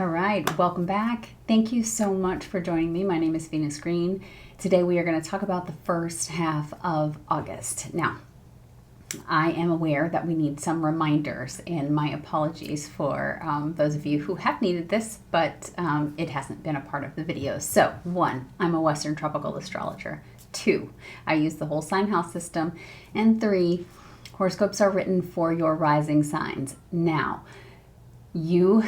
All right, welcome back. Thank you so much for joining me. My name is Venus Green. Today we are going to talk about the first half of August. Now, I am aware that we need some reminders, and my apologies for those of you who have needed this, but it hasn't been a part of the video. So, 1, I'm a Western tropical astrologer. 2, I use the whole sign house system. And 3, horoscopes are written for your rising signs. Now, you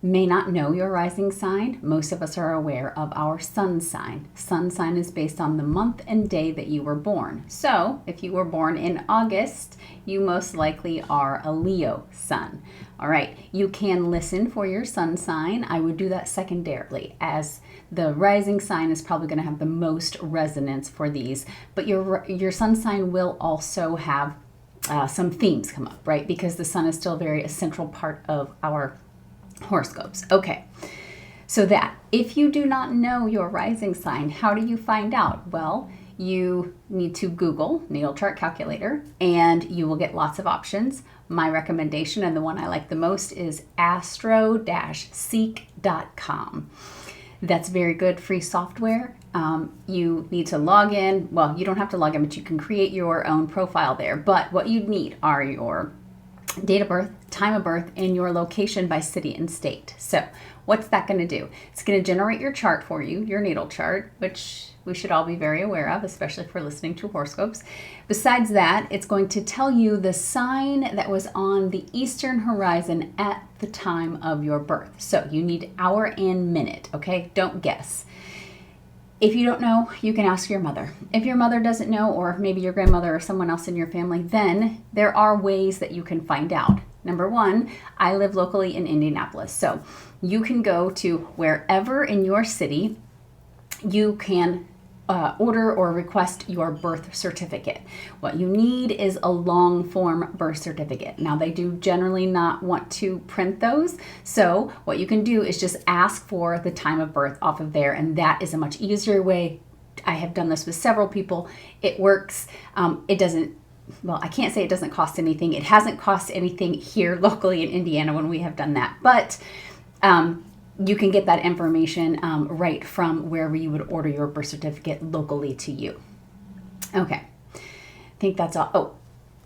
may not know your rising sign. Most of us are aware of our sun sign. Sun sign is based on the month and day that you were born. So if you were born in August, you most likely are a Leo sun. All right, you can listen for your sun sign. I would do that secondarily, as the rising sign is probably going to have the most resonance for these, but your sun sign will also have some themes come up, right? Because the sun is still very a central part of our horoscopes. Okay, so that if you do not know your rising sign, how do you find out? Well, you need to Google natal chart calculator and you will get lots of options. My recommendation, and the one I like the most, is astro-seek.com. That's very good free software. You need to log in. Well, you don't have to log in, but you can create your own profile there. But what you need are your date of birth, time of birth, and your location by city and state. So what's that going to do? It's going to generate your chart for you, your natal chart, which we should all be very aware of, especially if we're listening to horoscopes. Besides that, it's going to tell you the sign that was on the eastern horizon at the time of your birth. So you need hour and minute, okay? Don't guess. If you don't know, you can ask your mother. If your mother doesn't know, or maybe your grandmother or someone else in your family, then there are ways that you can find out. Number 1, I live locally in Indianapolis. So you can go to wherever in your city you can order or request your birth certificate. What you need is a long form birth certificate. Now, they do generally not want to print those, so what you can do is just ask for the time of birth off of there, and that is a much easier way. I have done this with several people. It works. It doesn't, well, I can't say it doesn't cost anything. It hasn't cost anything here locally in Indiana when we have done that, but you can get that information right from wherever you would order your birth certificate locally to you. Okay, I think that's all. Oh,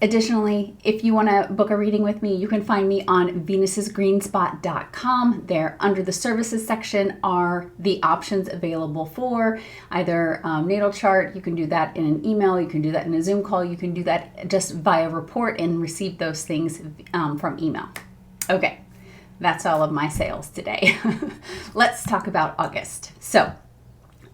additionally, if you want to book a reading with me, you can find me on venus'sgreenspot.com. There, under the services section, are the options available for either natal chart. You can do that in an email. You can do that in a Zoom call. You can do that just via report and receive those things from email. Okay. That's all of my sales today. Let's talk about August. So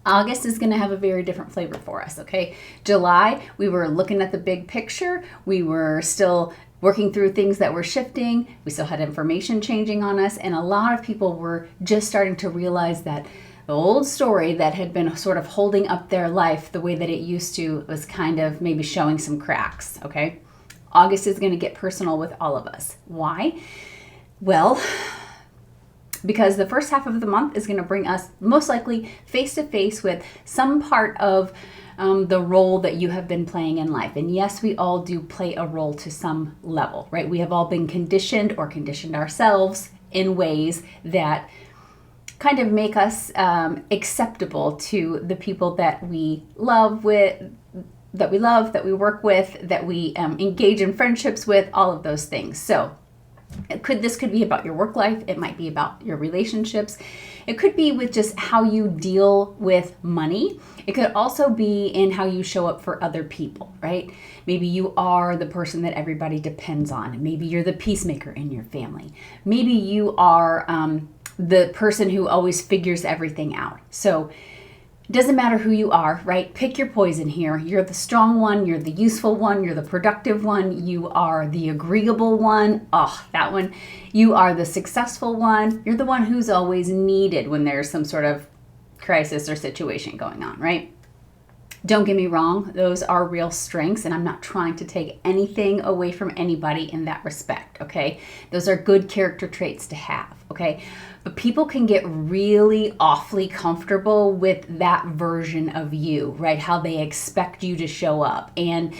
August is going to have a very different flavor for us, okay? July, we were looking at the big picture. We were still working through things that were shifting. We still had information changing on us. And a lot of people were just starting to realize that the old story that had been sort of holding up their life the way that it used to was kind of maybe showing some cracks, okay? August is going to get personal with all of us. Why? Well, because the first half of the month is going to bring us most likely face to face with some part of the role that you have been playing in life. And yes, we all do play a role to some level, right? We have all been conditioned or conditioned ourselves in ways that kind of make us acceptable to the people that we love that we work with, that we engage in friendships with, all of those things. So this could be about your work life. It might be about your relationships. It could be with just how you deal with money. It could also be in how you show up for other people, right? Maybe you are the person that everybody depends on. Maybe you're the peacemaker in your family. Maybe you are the person who always figures everything out. So it doesn't matter who you are, right? Pick your poison here. You're the strong one. You're the useful one. You're the productive one. You are the agreeable one. Oh, that one. You are the successful one. You're the one who's always needed when there's some sort of crisis or situation going on, right? Don't get me wrong. Those are real strengths, and I'm not trying to take anything away from anybody in that respect, okay? Those are good character traits to have, okay? But people can get really awfully comfortable with that version of you, right? How they expect you to show up. And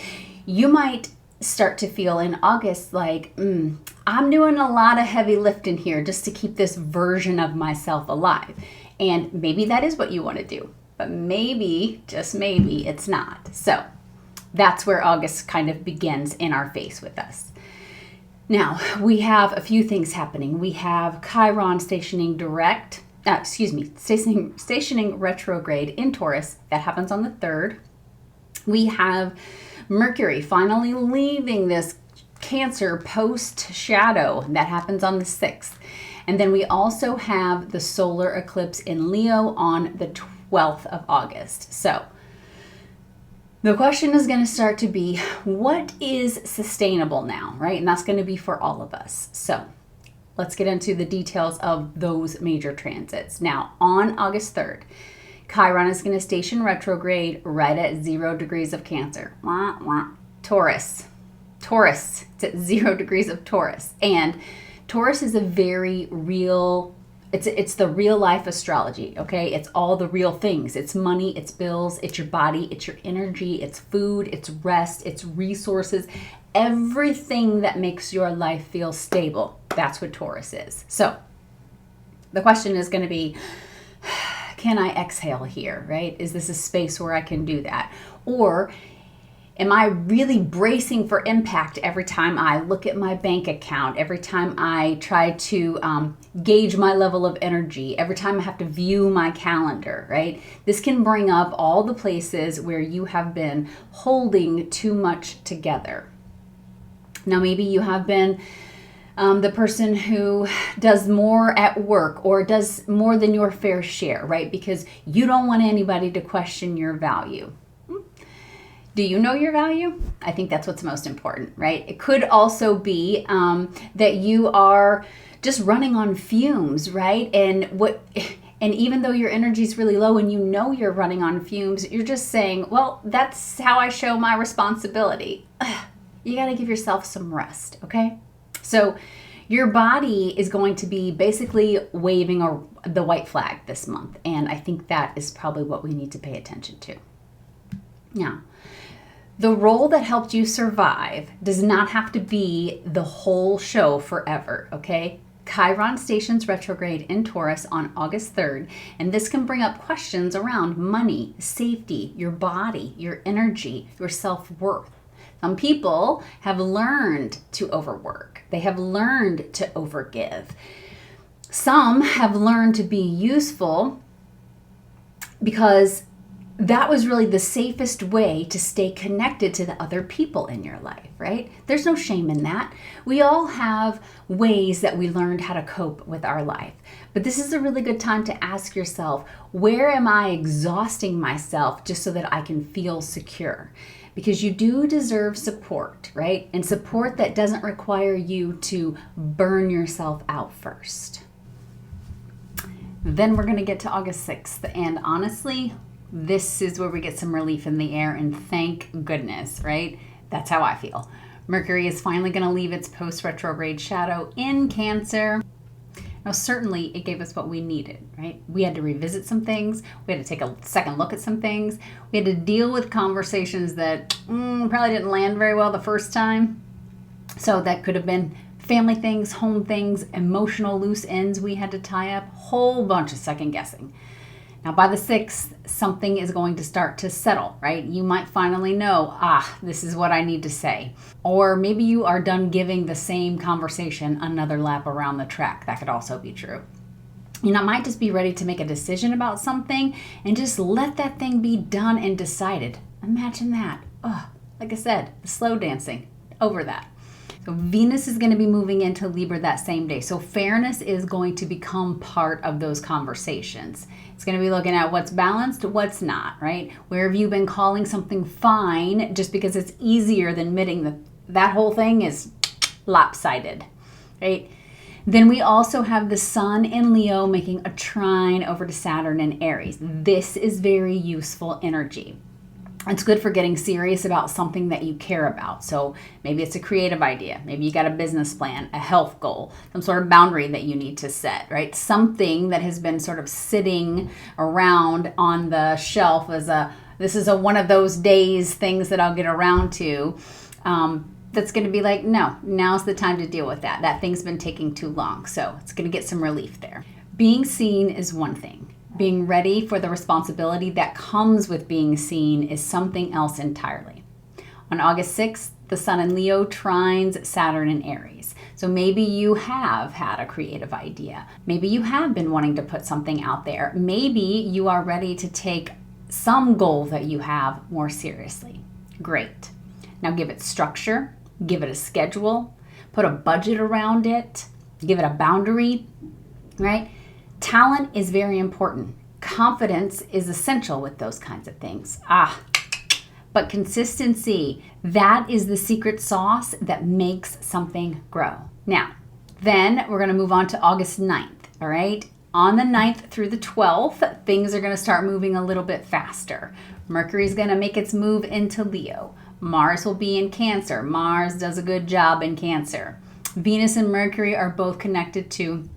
you might start to feel in August like, I'm doing a lot of heavy lifting here just to keep this version of myself alive. And maybe that is what you want to do, but maybe, just maybe, it's not. So that's where August kind of begins in our face with us. Now, we have a few things happening. We have Chiron stationing stationing retrograde in Taurus. That happens on the 3rd. We have Mercury finally leaving this Cancer post shadow. That happens on the 6th. And then we also have the solar eclipse in Leo on the 12th of August. So the question is going to start to be, what is sustainable now, right? And that's going to be for all of us. So let's get into the details of those major transits. Now, on August 3rd, Chiron is going to station retrograde right at 0 degrees of Cancer. Taurus, it's at 0 degrees of Taurus. And Taurus is a very real, it's the real life astrology, okay? It's all the real things. It's money, it's bills, it's your body, it's your energy, it's food, it's rest, it's resources, everything that makes your life feel stable. That's what Taurus is. So the question is going to be, can I exhale here, right? Is this a space where I can do that? Or am I really bracing for impact every time I look at my bank account, every time I try to gauge my level of energy, every time I have to view my calendar, right? This can bring up all the places where you have been holding too much together. Now, maybe you have been the person who does more at work or does more than your fair share, right? Because you don't want anybody to question your value. Do you know your value? I think that's what's most important, right? It could also be that you are just running on fumes, right? And even though your energy is really low and you know you're running on fumes, you're just saying, well, that's how I show my responsibility. You got to give yourself some rest, okay? So your body is going to be basically waving the white flag this month. And I think that is probably what we need to pay attention to. Now, the role that helped you survive does not have to be the whole show forever, okay? Chiron stations retrograde in Taurus on August 3rd, and this can bring up questions around money, safety, your body, your energy, your self-worth. Some people have learned to overwork. They have learned to overgive. Some have learned to be useful because that was really the safest way to stay connected to the other people in your life, right? There's no shame in that. We all have ways that we learned how to cope with our life. But this is a really good time to ask yourself, where am I exhausting myself just so that I can feel secure? Because you do deserve support, right? And support that doesn't require you to burn yourself out first. Then we're going to get to August 6th. And honestly, this is where we get some relief in the air, and thank goodness, right? That's how I feel. Mercury is finally going to leave its post-retrograde shadow in Cancer. Now, certainly it gave us what we needed, right? We had to revisit some things. We had to take a second look at some things. We had to deal with conversations that probably didn't land very well the first time. So that could have been family things, home things, emotional loose ends we had to tie up, whole bunch of second guessing. Now, by the 6th, something is going to start to settle, right? You might finally know, this is what I need to say. Or maybe you are done giving the same conversation another lap around the track. That could also be true. You know, might just be ready to make a decision about something and just let that thing be done and decided. Imagine that. Like I said, the slow dancing, over that. So Venus is going to be moving into Libra that same day. So fairness is going to become part of those conversations. It's going to be looking at what's balanced, what's not, right? Where have you been calling something fine just because it's easier than admitting that whole thing is lopsided, right? Then we also have the Sun in Leo making a trine over to Saturn in Aries. This is very useful energy. It's good for getting serious about something that you care about. So maybe it's a creative idea. Maybe you got a business plan, a health goal, some sort of boundary that you need to set, right? Something that has been sort of sitting around on the shelf as this is one of those days things that I'll get around to. that's going to be like, no, now's the time to deal with that. That thing's been taking too long. So it's going to get some relief there. Being seen is one thing. Being ready for the responsibility that comes with being seen is something else entirely. On August 6th, the Sun in Leo trines Saturn in Aries. So maybe you have had a creative idea. Maybe you have been wanting to put something out there. Maybe you are ready to take some goal that you have more seriously. Great. Now give it structure, give it a schedule, put a budget around it, give it a boundary, right? Talent is very important. Confidence is essential with those kinds of things. But consistency, that is the secret sauce that makes something grow. Now, then we're going to move on to August 9th, all right? On the 9th through the 12th, things are going to start moving a little bit faster. Mercury is going to make its move into Leo. Mars will be in Cancer. Mars does a good job in Cancer. Venus and Mercury are both connected to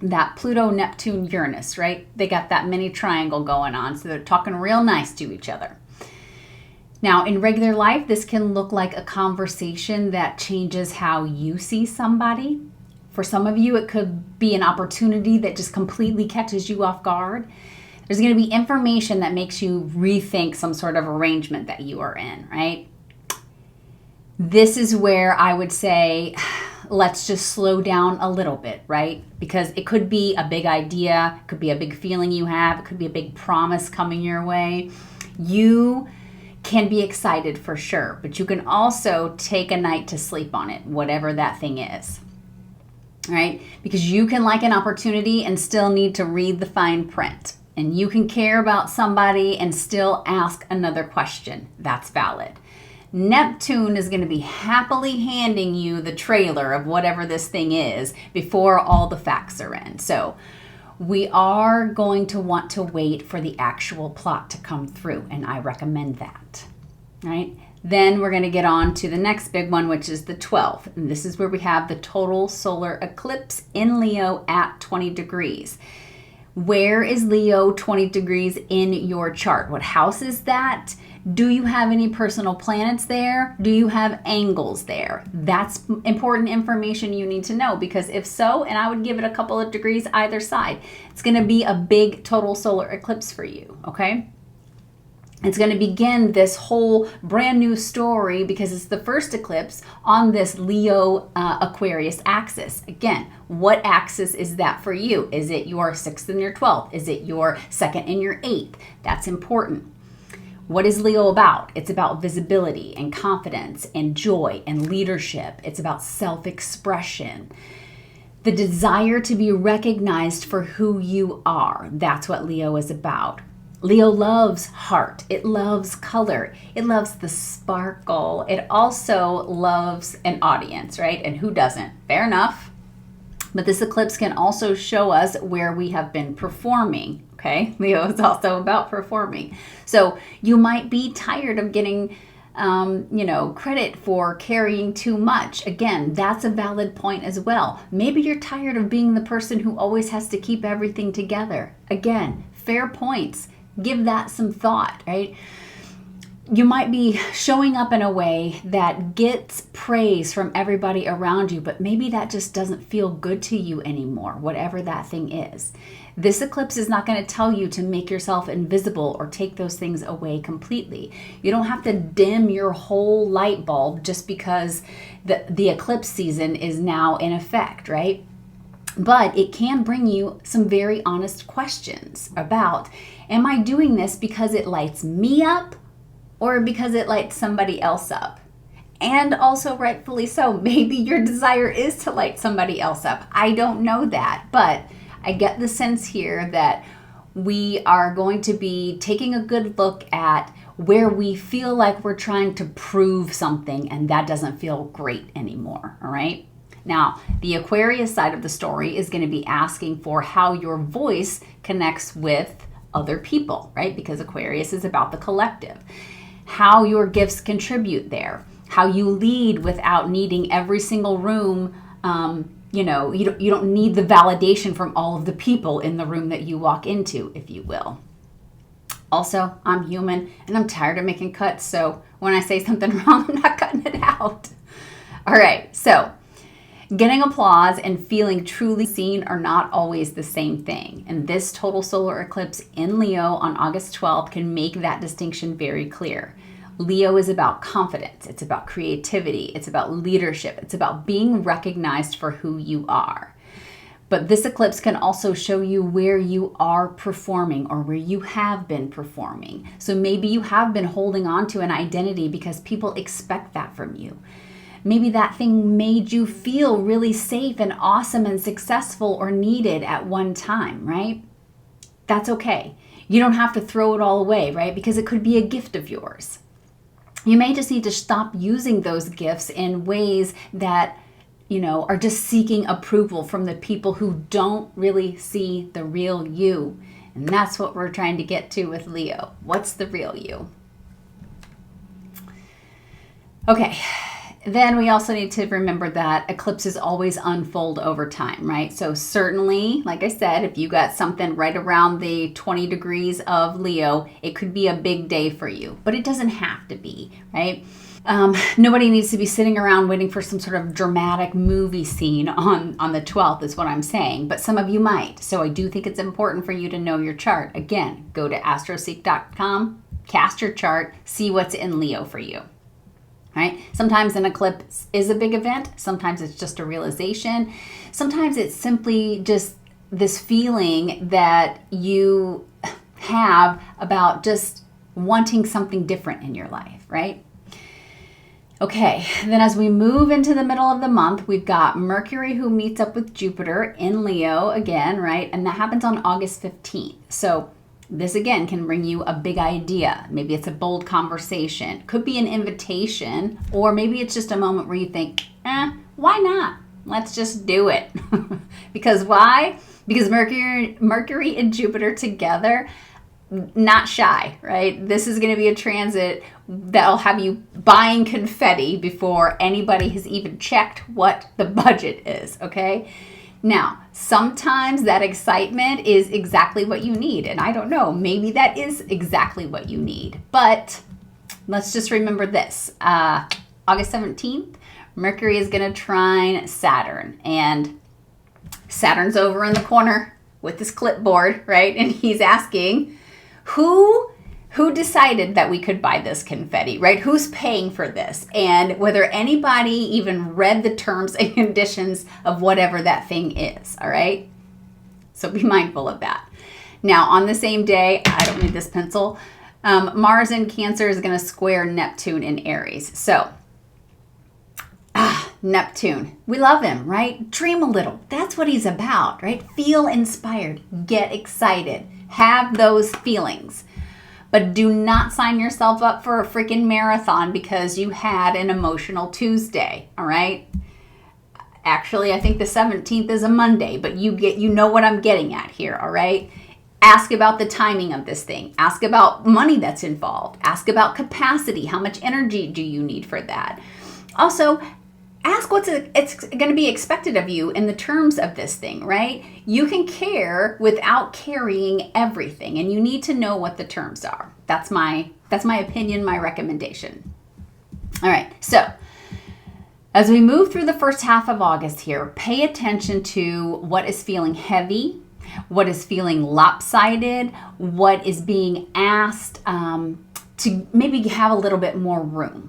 that Pluto, Neptune, Uranus, right? They got that mini triangle going on, so they're talking real nice to each other. Now, in regular life, this can look like a conversation that changes how you see somebody. For some of you, it could be an opportunity that just completely catches you off guard. There's going to be information that makes you rethink some sort of arrangement that you are in, right? This is where I would say, let's just slow down a little bit, right? Because it could be a big idea, it could be a big feeling you have, it could be a big promise coming your way. You can be excited for sure, but you can also take a night to sleep on it, whatever that thing is, right? Because you can like an opportunity and still need to read the fine print, and you can care about somebody and still ask another question. That's valid. Neptune is going to be happily handing you the trailer of whatever this thing is before all the facts are in. So we are going to want to wait for the actual plot to come through, and I recommend that, right? Then we're going to get on to the next big one, which is the 12th. And this is where we have the total solar eclipse in Leo at 20 degrees. Where is Leo 20 degrees in your chart? What house is that? Do you have any personal planets there? Do you have angles there? That's important information you need to know, because if so, and I would give it a couple of degrees either side, it's going to be a big total solar eclipse for you, okay? It's going to begin this whole brand new story because it's the first eclipse on this Leo Aquarius axis. Again, what axis is that for you? Is it your 6th and your 12th? Is it your 2nd and your 8th? That's important. What is Leo about? It's about visibility and confidence and joy and leadership. It's about self-expression. The desire to be recognized for who you are. That's what Leo is about. Leo loves heart. It loves color. It loves the sparkle. It also loves an audience, right? And who doesn't? Fair enough. But this eclipse can also show us where we have been performing. Okay, Leo is also about performing. So you might be tired of getting, credit for carrying too much. Again, that's a valid point as well. Maybe you're tired of being the person who always has to keep everything together. Again, fair points. Give that some thought, right? You might be showing up in a way that gets praise from everybody around you, but maybe that just doesn't feel good to you anymore, whatever that thing is. This eclipse is not going to tell you to make yourself invisible or take those things away completely. You don't have to dim your whole light bulb just because the eclipse season is now in effect, right? But it can bring you some very honest questions about, am I doing this because it lights me up or because it lights somebody else up? And also, rightfully so, maybe your desire is to light somebody else up. I don't know that, but I get the sense here that we are going to be taking a good look at where we feel like we're trying to prove something and that doesn't feel great anymore, all right? Now, the Aquarius side of the story is going to be asking for how your voice connects with other people, right? Because Aquarius is about the collective. How your gifts contribute there. How you lead without needing every single room. You don't need the validation from all of the people in the room that you walk into, if you will. Also, I'm human and I'm tired of making cuts. So when I say something wrong, I'm not cutting it out. All right, so getting applause and feeling truly seen are not always the same thing. And this total solar eclipse in Leo on August 12th can make that distinction very clear. Leo is about confidence. It's about creativity. It's about leadership. It's about being recognized for who you are. But this eclipse can also show you where you are performing or where you have been performing. So maybe you have been holding on to an identity because people expect that from you. Maybe that thing made you feel really safe and awesome and successful or needed at one time, right? That's okay. You don't have to throw it all away, right? Because it could be a gift of yours. You may just need to stop using those gifts in ways that, are just seeking approval from the people who don't really see the real you. And that's what we're trying to get to with Leo. What's the real you? Okay. Then we also need to remember that eclipses always unfold over time, right? So certainly, like I said, if you got something right around the 20 degrees of Leo, it could be a big day for you, but it doesn't have to be, right? Nobody needs to be sitting around waiting for some sort of dramatic movie scene on the 12th is what I'm saying, but some of you might. So I do think it's important for you to know your chart. Again, go to astroseek.com, cast your chart, see what's in Leo for you. Right? Sometimes an eclipse is a big event. Sometimes it's just a realization. Sometimes it's simply just this feeling that you have about just wanting something different in your life, right? Okay, then as we move into the middle of the month, we've got Mercury who meets up with Jupiter in Leo again, right? And that happens on August 15th. So this again can bring you a big idea. Maybe it's a bold conversation. Could be an invitation, or maybe it's just a moment where you think, why not? Let's just do it. Because why? Because Mercury and Jupiter together, not shy, right? This is going to be a transit that'll have you buying confetti before anybody has even checked what the budget is, okay? Now, sometimes that excitement is exactly what you need. And I don't know, maybe that is exactly what you need. But let's just remember this. August 17th, Mercury is going to trine Saturn. And Saturn's over in the corner with his clipboard, right? And he's asking, who decided that we could buy this confetti, right? Who's paying for this? And whether anybody even read the terms and conditions of whatever that thing is, all right? So be mindful of that. Now, on the same day, I don't need this pencil, Mars in Cancer is going to square Neptune in Aries. So, Neptune, we love him, right? Dream a little. That's what he's about, right? Feel inspired. Get excited. Have those feelings. But do not sign yourself up for a freaking marathon because you had an emotional Tuesday, all right? Actually, I think the 17th is a Monday, but you know what I'm getting at here, all right? Ask about the timing of this thing. Ask about money that's involved. Ask about capacity. How much energy do you need for that? Also, ask it's going to be expected of you in the terms of this thing, right? You can care without carrying everything, and you need to know what the terms are. That's my opinion, my recommendation. All right, so as we move through the first half of August here, pay attention to what is feeling heavy, what is feeling lopsided, what is being asked to maybe have a little bit more room.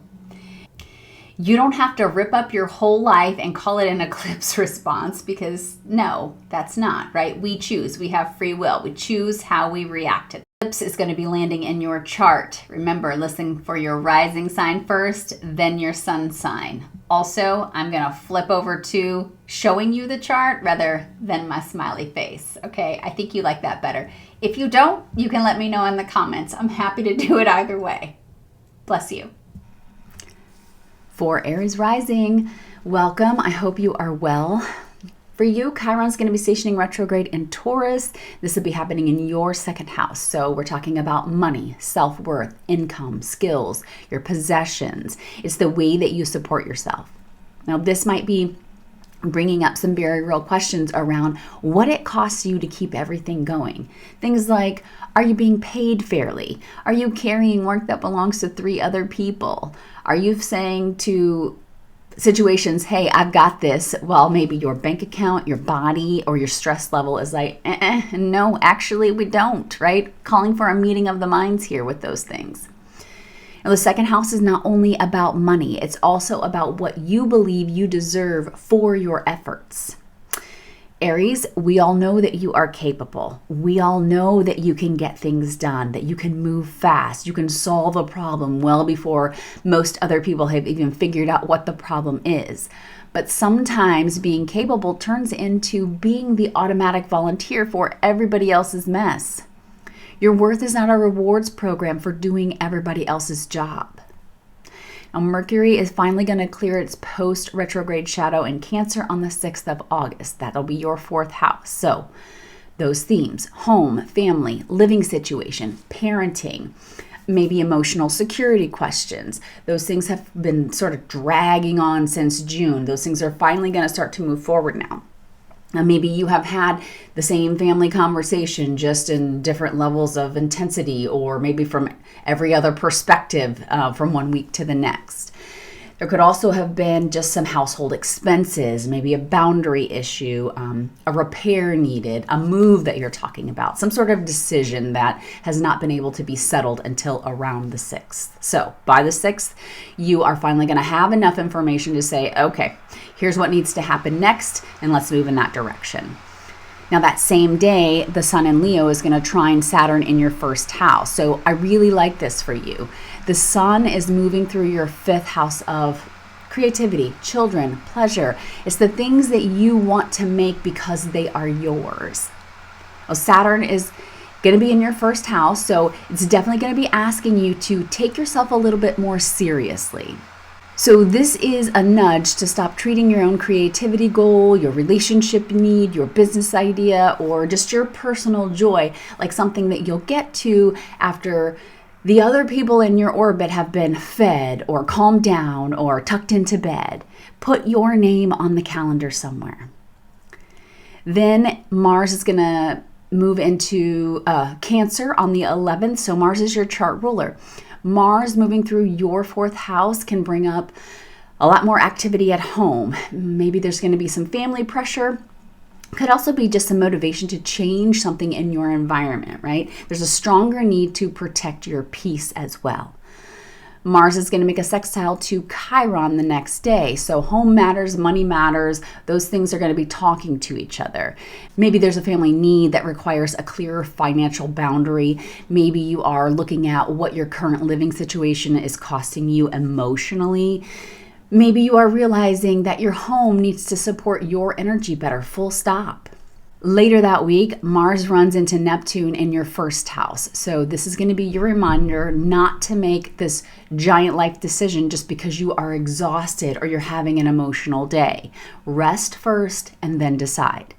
You don't have to rip up your whole life and call it an eclipse response because no, that's not, right? We choose. We have free will. We choose how we react to it. Eclipse is going to be landing in your chart. Remember, listen for your rising sign first, then your sun sign. Also, I'm going to flip over to showing you the chart rather than my smiley face. Okay, I think you like that better. If you don't, you can let me know in the comments. I'm happy to do it either way. Bless you. For Aries Rising, welcome. I hope you are well. For you, Chiron's going to be stationing retrograde in Taurus. This will be happening in your second house. So we're talking about money, self-worth, income, skills, your possessions. It's the way that you support yourself. Now, this might be bringing up some very real questions around what it costs you to keep everything going. Things like, are you being paid fairly? Are you carrying work that belongs to 3 other people? Are you saying to situations, hey, I've got this, while maybe your bank account, your body, or your stress level is like, no, actually we don't, right? Calling for a meeting of the minds here with those things. Now, the second house is not only about money, it's also about what you believe you deserve for your efforts. Aries, we all know that you are capable. We all know that you can get things done, that you can move fast, you can solve a problem well before most other people have even figured out what the problem is. But sometimes being capable turns into being the automatic volunteer for everybody else's mess. Your worth is not a rewards program for doing everybody else's job. Now, Mercury is finally going to clear its post-retrograde shadow in Cancer on the 6th of August. That'll be your 4th house. So those themes, home, family, living situation, parenting, maybe emotional security questions, those things have been sort of dragging on since June. Those things are finally going to start to move forward now. Maybe you have had the same family conversation, just in different levels of intensity, or maybe from every other perspective from one week to the next. There could also have been just some household expenses, maybe a boundary issue, a repair needed, a move that you're talking about, some sort of decision that has not been able to be settled until around the 6th. So by the 6th, you are finally going to have enough information to say, okay, here's what needs to happen next, and let's move in that direction. Now, that same day, the Sun in Leo is going to trine Saturn in your 1st house. So I really like this for you. The Sun is moving through your 5th house of creativity, children, pleasure. It's the things that you want to make because they are yours. Well, Saturn is going to be in your 1st house, so it's definitely going to be asking you to take yourself a little bit more seriously. So this is a nudge to stop treating your own creativity goal, your relationship need, your business idea, or just your personal joy like something that you'll get to after the other people in your orbit have been fed or calmed down or tucked into bed. Put your name on the calendar somewhere. Then Mars is going to move into Cancer on the 11th. So Mars is your chart ruler. Mars moving through your 4th house can bring up a lot more activity at home. Maybe there's going to be some family pressure. Could also be just some motivation to change something in your environment, right? There's a stronger need to protect your peace as well. Mars is going to make a sextile to Chiron the next day. So home matters, money matters. Those things are going to be talking to each other. Maybe there's a family need that requires a clearer financial boundary. Maybe you are looking at what your current living situation is costing you emotionally. Maybe you are realizing that your home needs to support your energy better, full stop. Later that week, Mars runs into Neptune in your 1st house. So this is going to be your reminder not to make this giant life decision just because you are exhausted or you're having an emotional day. Rest first and then decide.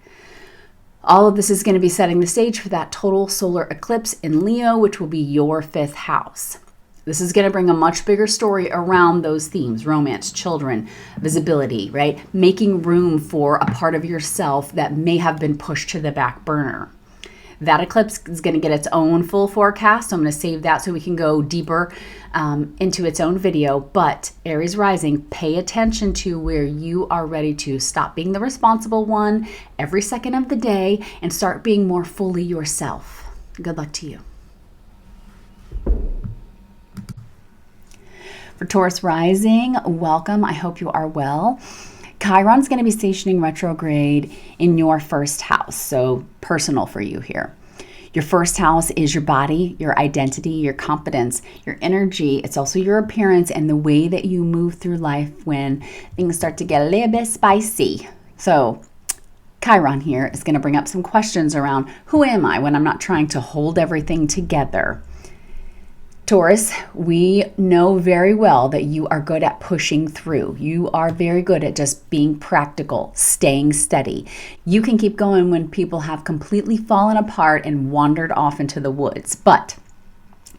All of this is going to be setting the stage for that total solar eclipse in Leo, which will be your 5th house. This is going to bring a much bigger story around those themes: romance, children, visibility, right? Making room for a part of yourself that may have been pushed to the back burner. That eclipse is going to get its own full forecast, so I'm going to save that so we can go deeper into its own video. But Aries Rising, pay attention to where you are ready to stop being the responsible one every second of the day and start being more fully yourself. Good luck to you. For Taurus Rising, welcome. I hope you are well. Chiron's going to be stationing retrograde in your 1st house, so personal for you here. Your 1st house is your body, your identity, your confidence, your energy. It's also your appearance and the way that you move through life when things start to get a little bit spicy. So Chiron here is going to bring up some questions around, who am I when I'm not trying to hold everything together? Taurus, we know very well that you are good at pushing through. You are very good at just being practical, staying steady. You can keep going when people have completely fallen apart and wandered off into the woods. But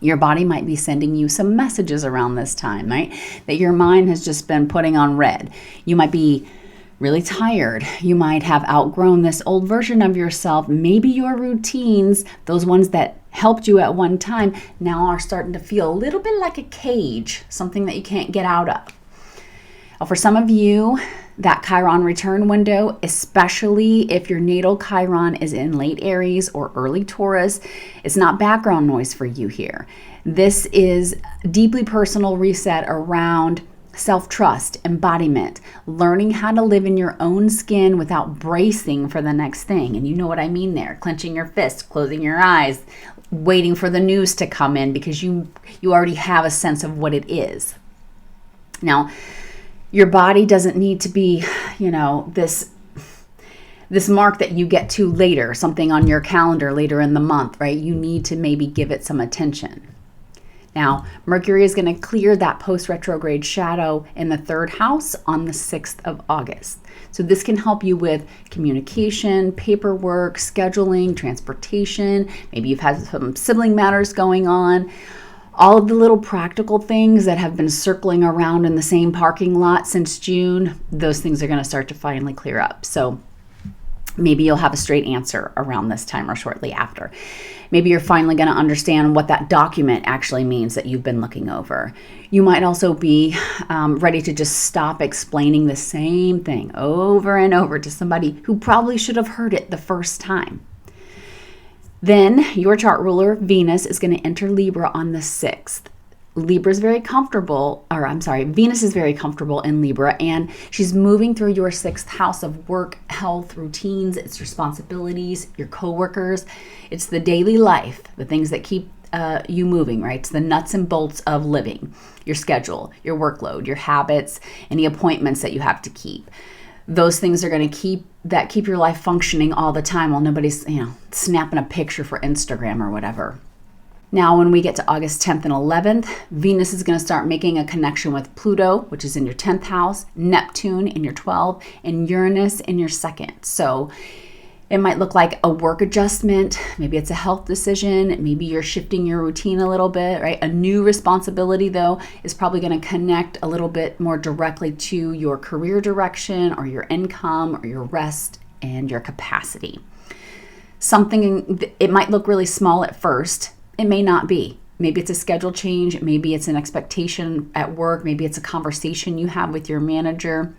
your body might be sending you some messages around this time, right? That your mind has just been putting on red. You might be really tired. You might have outgrown this old version of yourself. Maybe your routines, those ones that helped you at one time, now are starting to feel a little bit like a cage, something that you can't get out of. Now, for some of you, that Chiron return window, especially if your natal Chiron is in late Aries or early Taurus, it's not background noise for you here. This is deeply personal reset around self-trust, embodiment, learning how to live in your own skin without bracing for the next thing. And you know what I mean there, clenching your fists, closing your eyes, waiting for the news to come in because you already have a sense of what it is. Now, your body doesn't need to be, this mark that you get to later, something on your calendar later in the month, right? You need to maybe give it some attention. Now, Mercury is going to clear that post-retrograde shadow in the 3rd house on the 6th of August. So this can help you with communication, paperwork, scheduling, transportation. Maybe you've had some sibling matters going on. All of the little practical things that have been circling around in the same parking lot since June, those things are going to start to finally clear up. So maybe you'll have a straight answer around this time or shortly after. Maybe you're finally going to understand what that document actually means that you've been looking over. You might also be ready to just stop explaining the same thing over and over to somebody who probably should have heard it the first time. Then your chart ruler, Venus, is going to enter Libra on the 6th. Venus is very comfortable in Libra, and she's moving through your 6th house of work, health, routines, its responsibilities, your coworkers. It's the daily life, the things that keep you moving, right? It's the nuts and bolts of living, your schedule, your workload, your habits, any appointments that you have to keep. Those things are going to keep your life functioning all the time while nobody's, snapping a picture for Instagram or whatever. Now, when we get to August 10th and 11th, Venus is going to start making a connection with Pluto, which is in your 10th house, Neptune in your 12th, and Uranus in your 2nd. So it might look like a work adjustment. Maybe it's a health decision. Maybe you're shifting your routine a little bit, right? A new responsibility, though, is probably going to connect a little bit more directly to your career direction or your income or your rest and your capacity. It might look really small at first. It may not be. Maybe it's a schedule change. Maybe it's an expectation at work. Maybe it's a conversation you have with your manager.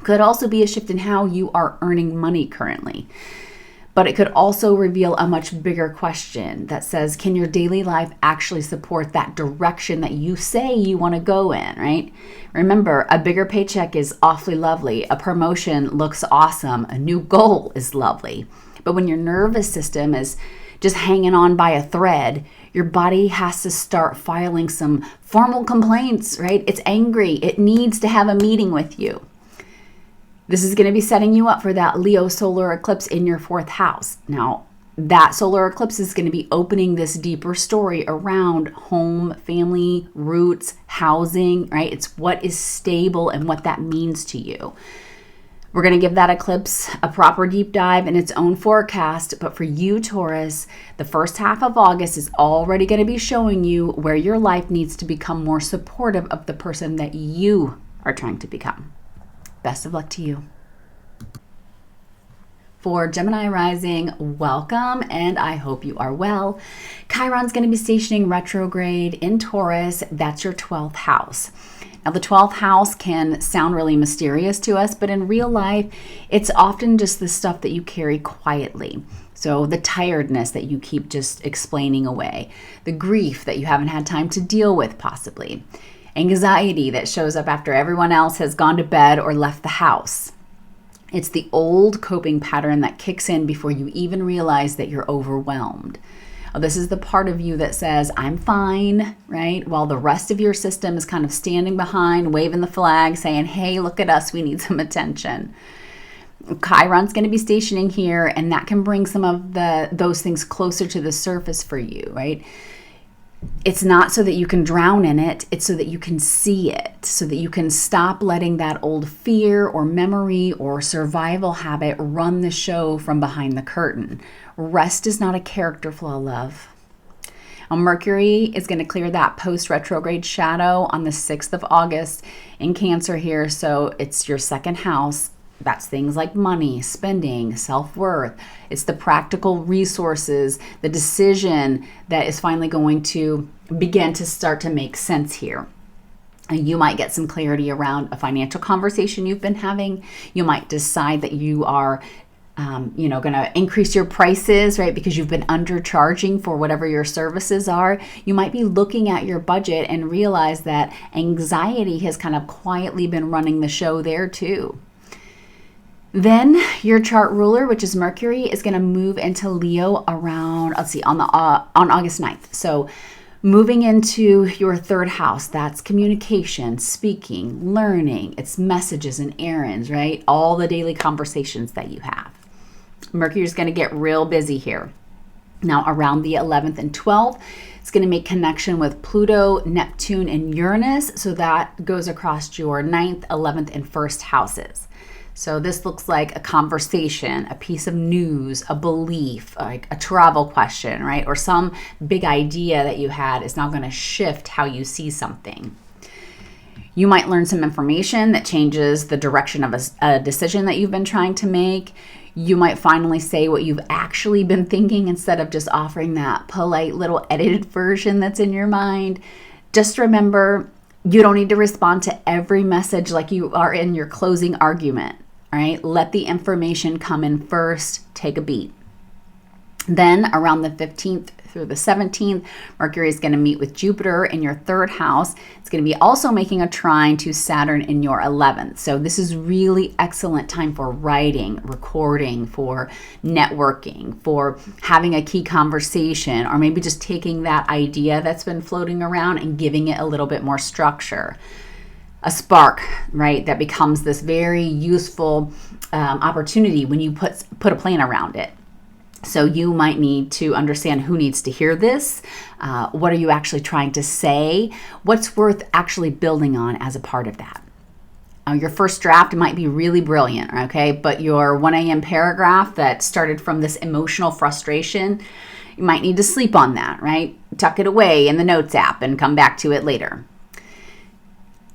Could also be a shift in how you are earning money currently. But it could also reveal a much bigger question that says, can your daily life actually support that direction that you say you want to go in, right? Remember, a bigger paycheck is awfully lovely. A promotion looks awesome. A new goal is lovely. But when your nervous system is just hanging on by a thread, your body has to start filing some formal complaints, right? It's angry. It needs to have a meeting with you. This is going to be setting you up for that Leo solar eclipse in your 4th house. Now, that solar eclipse is going to be opening this deeper story around home, family, roots, housing, right? It's what is stable and what that means to you. We're going to give that eclipse a proper deep dive in its own forecast. But for you, Taurus, the first half of August is already going to be showing you where your life needs to become more supportive of the person that you are trying to become. Best of luck to you. For Gemini Rising, welcome, and I hope you are well. Chiron's going to be stationing retrograde in Taurus. That's your 12th house. Now, the 12th house can sound really mysterious to us, but in real life, it's often just the stuff that you carry quietly. So the tiredness that you keep just explaining away, the grief that you haven't had time to deal with possibly, anxiety that shows up after everyone else has gone to bed or left the house. It's the old coping pattern that kicks in before you even realize that you're overwhelmed. This is the part of you that says, I'm fine, right? While the rest of your system is kind of standing behind, waving the flag, saying, hey, look at us, we need some attention. Chiron's going to be stationing here, and that can bring some of those things closer to the surface for you, right? It's not so that you can drown in it. It's so that you can see it, so that you can stop letting that old fear or memory or survival habit run the show from behind the curtain. Rest is not a character flaw, love. Now, Mercury is going to clear that post-retrograde shadow on the 6th of August in Cancer here, so it's your 2nd house. That's things like money, spending, self-worth. It's the practical resources, the decision that is finally going to begin to start to make sense here. You might get some clarity around a financial conversation you've been having. You might decide that you are going to increase your prices, right? Because you've been undercharging for whatever your services are. You might be looking at your budget and realize that anxiety has kind of quietly been running the show there too. Then your chart ruler, which is Mercury, is going to move into Leo around, on August 9th. So moving into your third house, that's communication, speaking, learning, it's messages and errands, right? All the daily conversations that you have. Mercury is going to get real busy here. Now around the 11th and 12th, it's going to make connection with Pluto, Neptune, and Uranus. So that goes across your 9th, 11th, and 1st houses. So this looks like a conversation, a piece of news, a belief, like a travel question, right? Or some big idea that you had is now going to shift how you see something. You might learn some information that changes the direction of a decision that you've been trying to make. You might finally say what you've actually been thinking instead of just offering that polite little edited version that's in your mind. Just remember, you don't need to respond to every message like you are in your closing argument. All right, let the information come in first, take a beat. Then around the 15th through the 17th, Mercury is going to meet with Jupiter in your third house. It's going to be also making a trine to Saturn in your 11th. So this is really excellent time for writing, recording, for networking, for having a key conversation, or maybe just taking that idea that's been floating around and giving it a little bit more structure. A spark, right, that becomes this very useful opportunity when you put a plan around it. So you might need to understand who needs to hear this. What are you actually trying to say? What's worth actually building on as a part of that? Your first draft might be really brilliant, okay? But your 1 a.m. paragraph that started from this emotional frustration, you might need to sleep on that, right? Tuck it away in the notes app and come back to it later.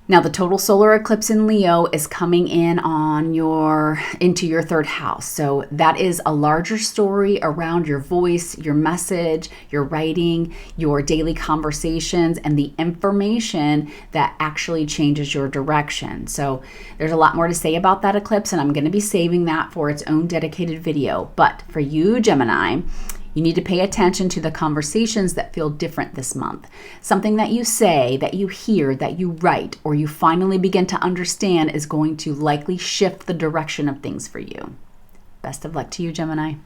Now, the total solar eclipse in Leo is coming in into your third house. So that is a larger story around your voice, your message, your writing, your daily conversations, and the information that actually changes your direction. So there's a lot more to say about that eclipse, and I'm going to be saving that for its own dedicated video. But for you, Gemini, you need to pay attention to the conversations that feel different this month. Something that you say, that you hear, that you write, or you finally begin to understand is going to likely shift the direction of things for you. Best of luck to you, Gemini.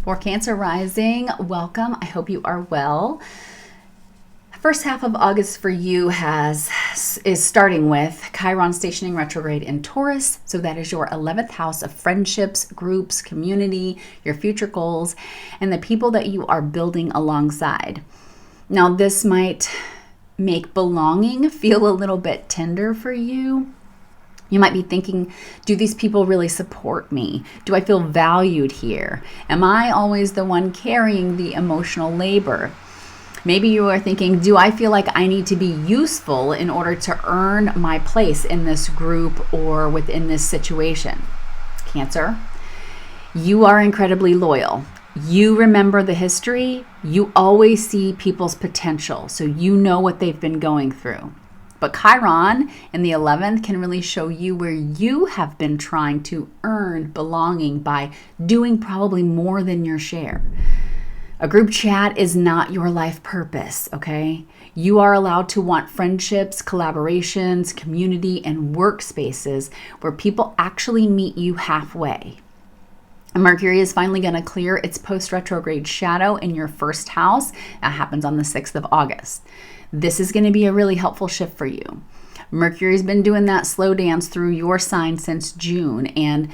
For Cancer Rising, welcome. I hope you are well. First half of August for you is starting with Chiron stationing retrograde in Taurus. So that is your 11th house of friendships, groups, community, your future goals, and the people that you are building alongside. Now, this might make belonging feel a little bit tender for you. You might be thinking, do these people really support me? Do I feel valued here? Am I always the one carrying the emotional labor? Maybe you are thinking, do I feel like I need to be useful in order to earn my place in this group or within this situation? Cancer, you are incredibly loyal. You remember the history. You always see people's potential, so you know what they've been going through. But Chiron in the 11th can really show you where you have been trying to earn belonging by doing probably more than your share. A group chat is not your life purpose, okay? You are allowed to want friendships, collaborations, community, and workspaces where people actually meet you halfway. Mercury is finally going to clear its post-retrograde shadow in your first house. That happens on the 6th of August. This is going to be a really helpful shift for you. Mercury's been doing that slow dance through your sign since June, and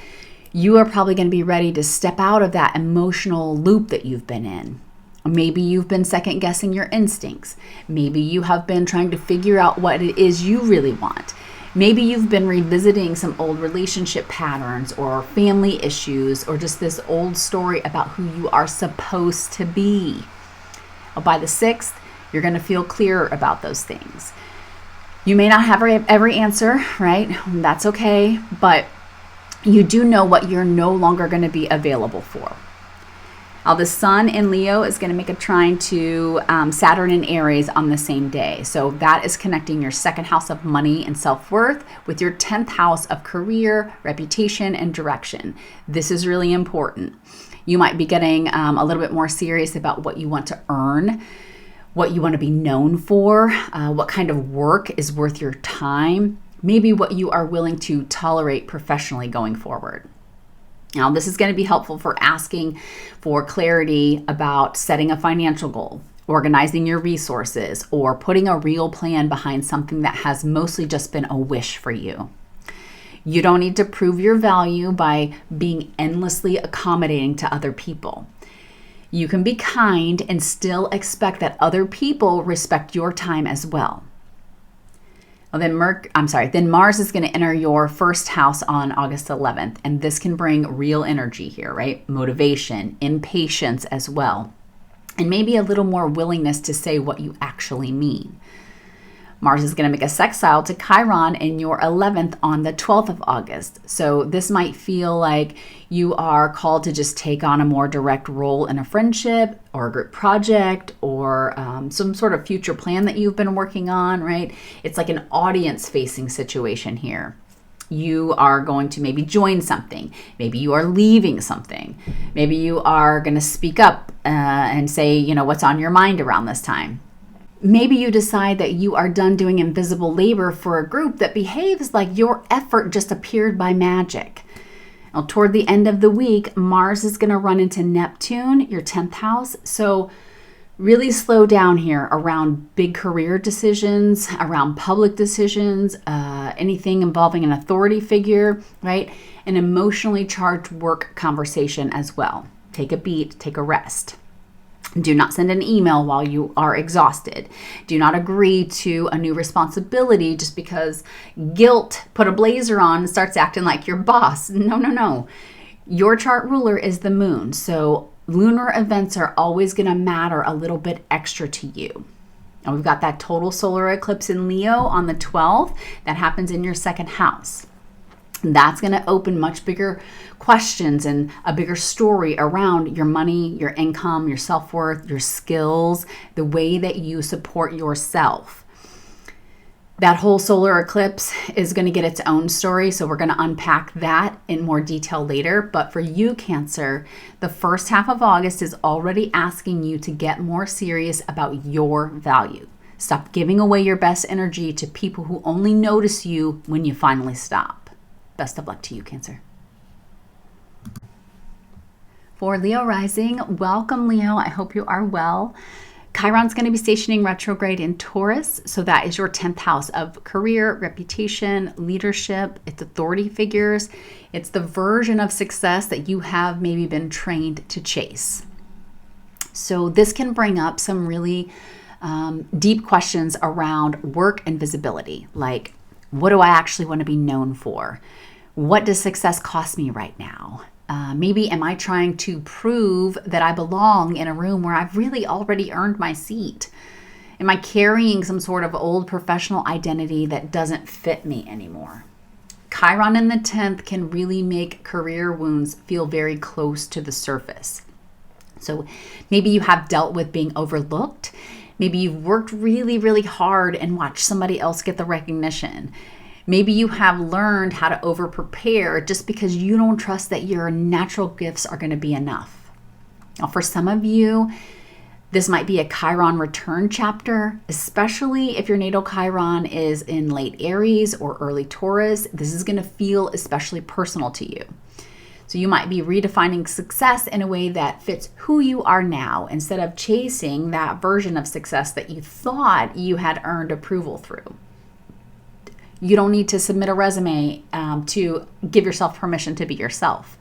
you are probably going to be ready to step out of that emotional loop that you've been in. Maybe you've been second guessing your instincts. Maybe you have been trying to figure out what it is you really want. Maybe you've been revisiting some old relationship patterns or family issues or just this old story about who you are supposed to be. Well, by the 6th, you're going to feel clearer about those things. You may not have every answer, right? That's okay, but you do know what you're no longer going to be available for. Now, the Sun in Leo is going to make a trine to Saturn in Aries on the same day. So that is connecting your second house of money and self-worth with your 10th house of career, reputation, and direction. This is really important. You might be getting a little bit more serious about what you want to earn, what you want to be known for, what kind of work is worth your time, maybe what you are willing to tolerate professionally going forward. Now, this is going to be helpful for asking for clarity about setting a financial goal, organizing your resources, or putting a real plan behind something that has mostly just been a wish for you. You don't need to prove your value by being endlessly accommodating to other people. You can be kind and still expect that other people respect your time as well. Well, then Mars is going to enter your first house on August 11th, and this can bring real energy here, right? Motivation, impatience as well, and maybe a little more willingness to say what you actually mean. Mars is going to make a sextile to Chiron in your 11th on the 12th of August. So this might feel like you are called to just take on a more direct role in a friendship or a group project or some sort of future plan that you've been working on, right? It's like an audience-facing situation here. You are going to maybe join something. Maybe you are leaving something. Maybe you are going to speak up and say, what's on your mind around this time. Maybe you decide that you are done doing invisible labor for a group that behaves like your effort just appeared by magic. Now, toward the end of the week, Mars is going to run into Neptune, your 10th house. So really slow down here around big career decisions, around public decisions, anything involving an authority figure, right? An emotionally charged work conversation as well. Take a beat, take a rest. Do not send an email while you are exhausted. Do not agree to a new responsibility just because guilt put a blazer on and starts acting like your boss. No. Your chart ruler is the moon, so lunar events are always going to matter a little bit extra to you. And we've got that total solar eclipse in Leo on the 12th that happens in your second house. That's going to open much bigger questions and a bigger story around your money, your income, your self-worth, your skills, the way that you support yourself. That whole solar eclipse is going to get its own story, so we're going to unpack that in more detail later. But for you, Cancer, the first half of August is already asking you to get more serious about your value. Stop giving away your best energy to people who only notice you when you finally stop. Best of luck to you, Cancer. For Leo Rising, welcome, Leo. I hope you are well. Chiron's going to be stationing retrograde in Taurus. So that is your 10th house of career, reputation, leadership. It's authority figures. It's the version of success that you have maybe been trained to chase. So this can bring up some really deep questions around work and visibility. Like, what do I actually want to be known for? What does success cost me right now? Maybe am I trying to prove that I belong in a room where I've really already earned my seat? Am I carrying some sort of old professional identity that doesn't fit me anymore? Chiron in the 10th can really make career wounds feel very close to the surface. So maybe you have dealt with being overlooked. Maybe you've worked really, really hard and watched somebody else get the recognition. Maybe you have learned how to over-prepare just because you don't trust that your natural gifts are going to be enough. Now, for some of you, this might be a Chiron return chapter, especially if your natal Chiron is in late Aries or early Taurus. This is going to feel especially personal to you. So you might be redefining success in a way that fits who you are now instead of chasing that version of success that you thought you had earned approval through. You don't need to submit a resume to give yourself permission to be yourself.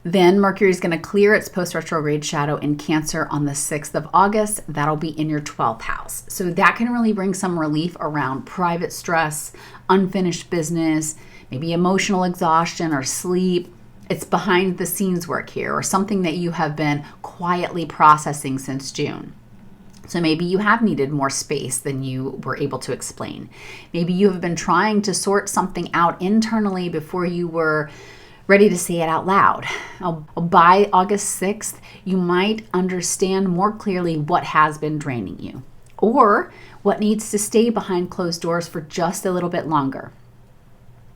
Then Mercury is going to clear its post-retrograde shadow in Cancer on the 6th of August. That'll be in your 12th house. So that can really bring some relief around private stress, unfinished business, maybe emotional exhaustion or sleep. It's behind the scenes work here or something that you have been quietly processing since June. So maybe you have needed more space than you were able to explain. Maybe you have been trying to sort something out internally before you were ready to say it out loud. By August 6th, you might understand more clearly what has been draining you or what needs to stay behind closed doors for just a little bit longer.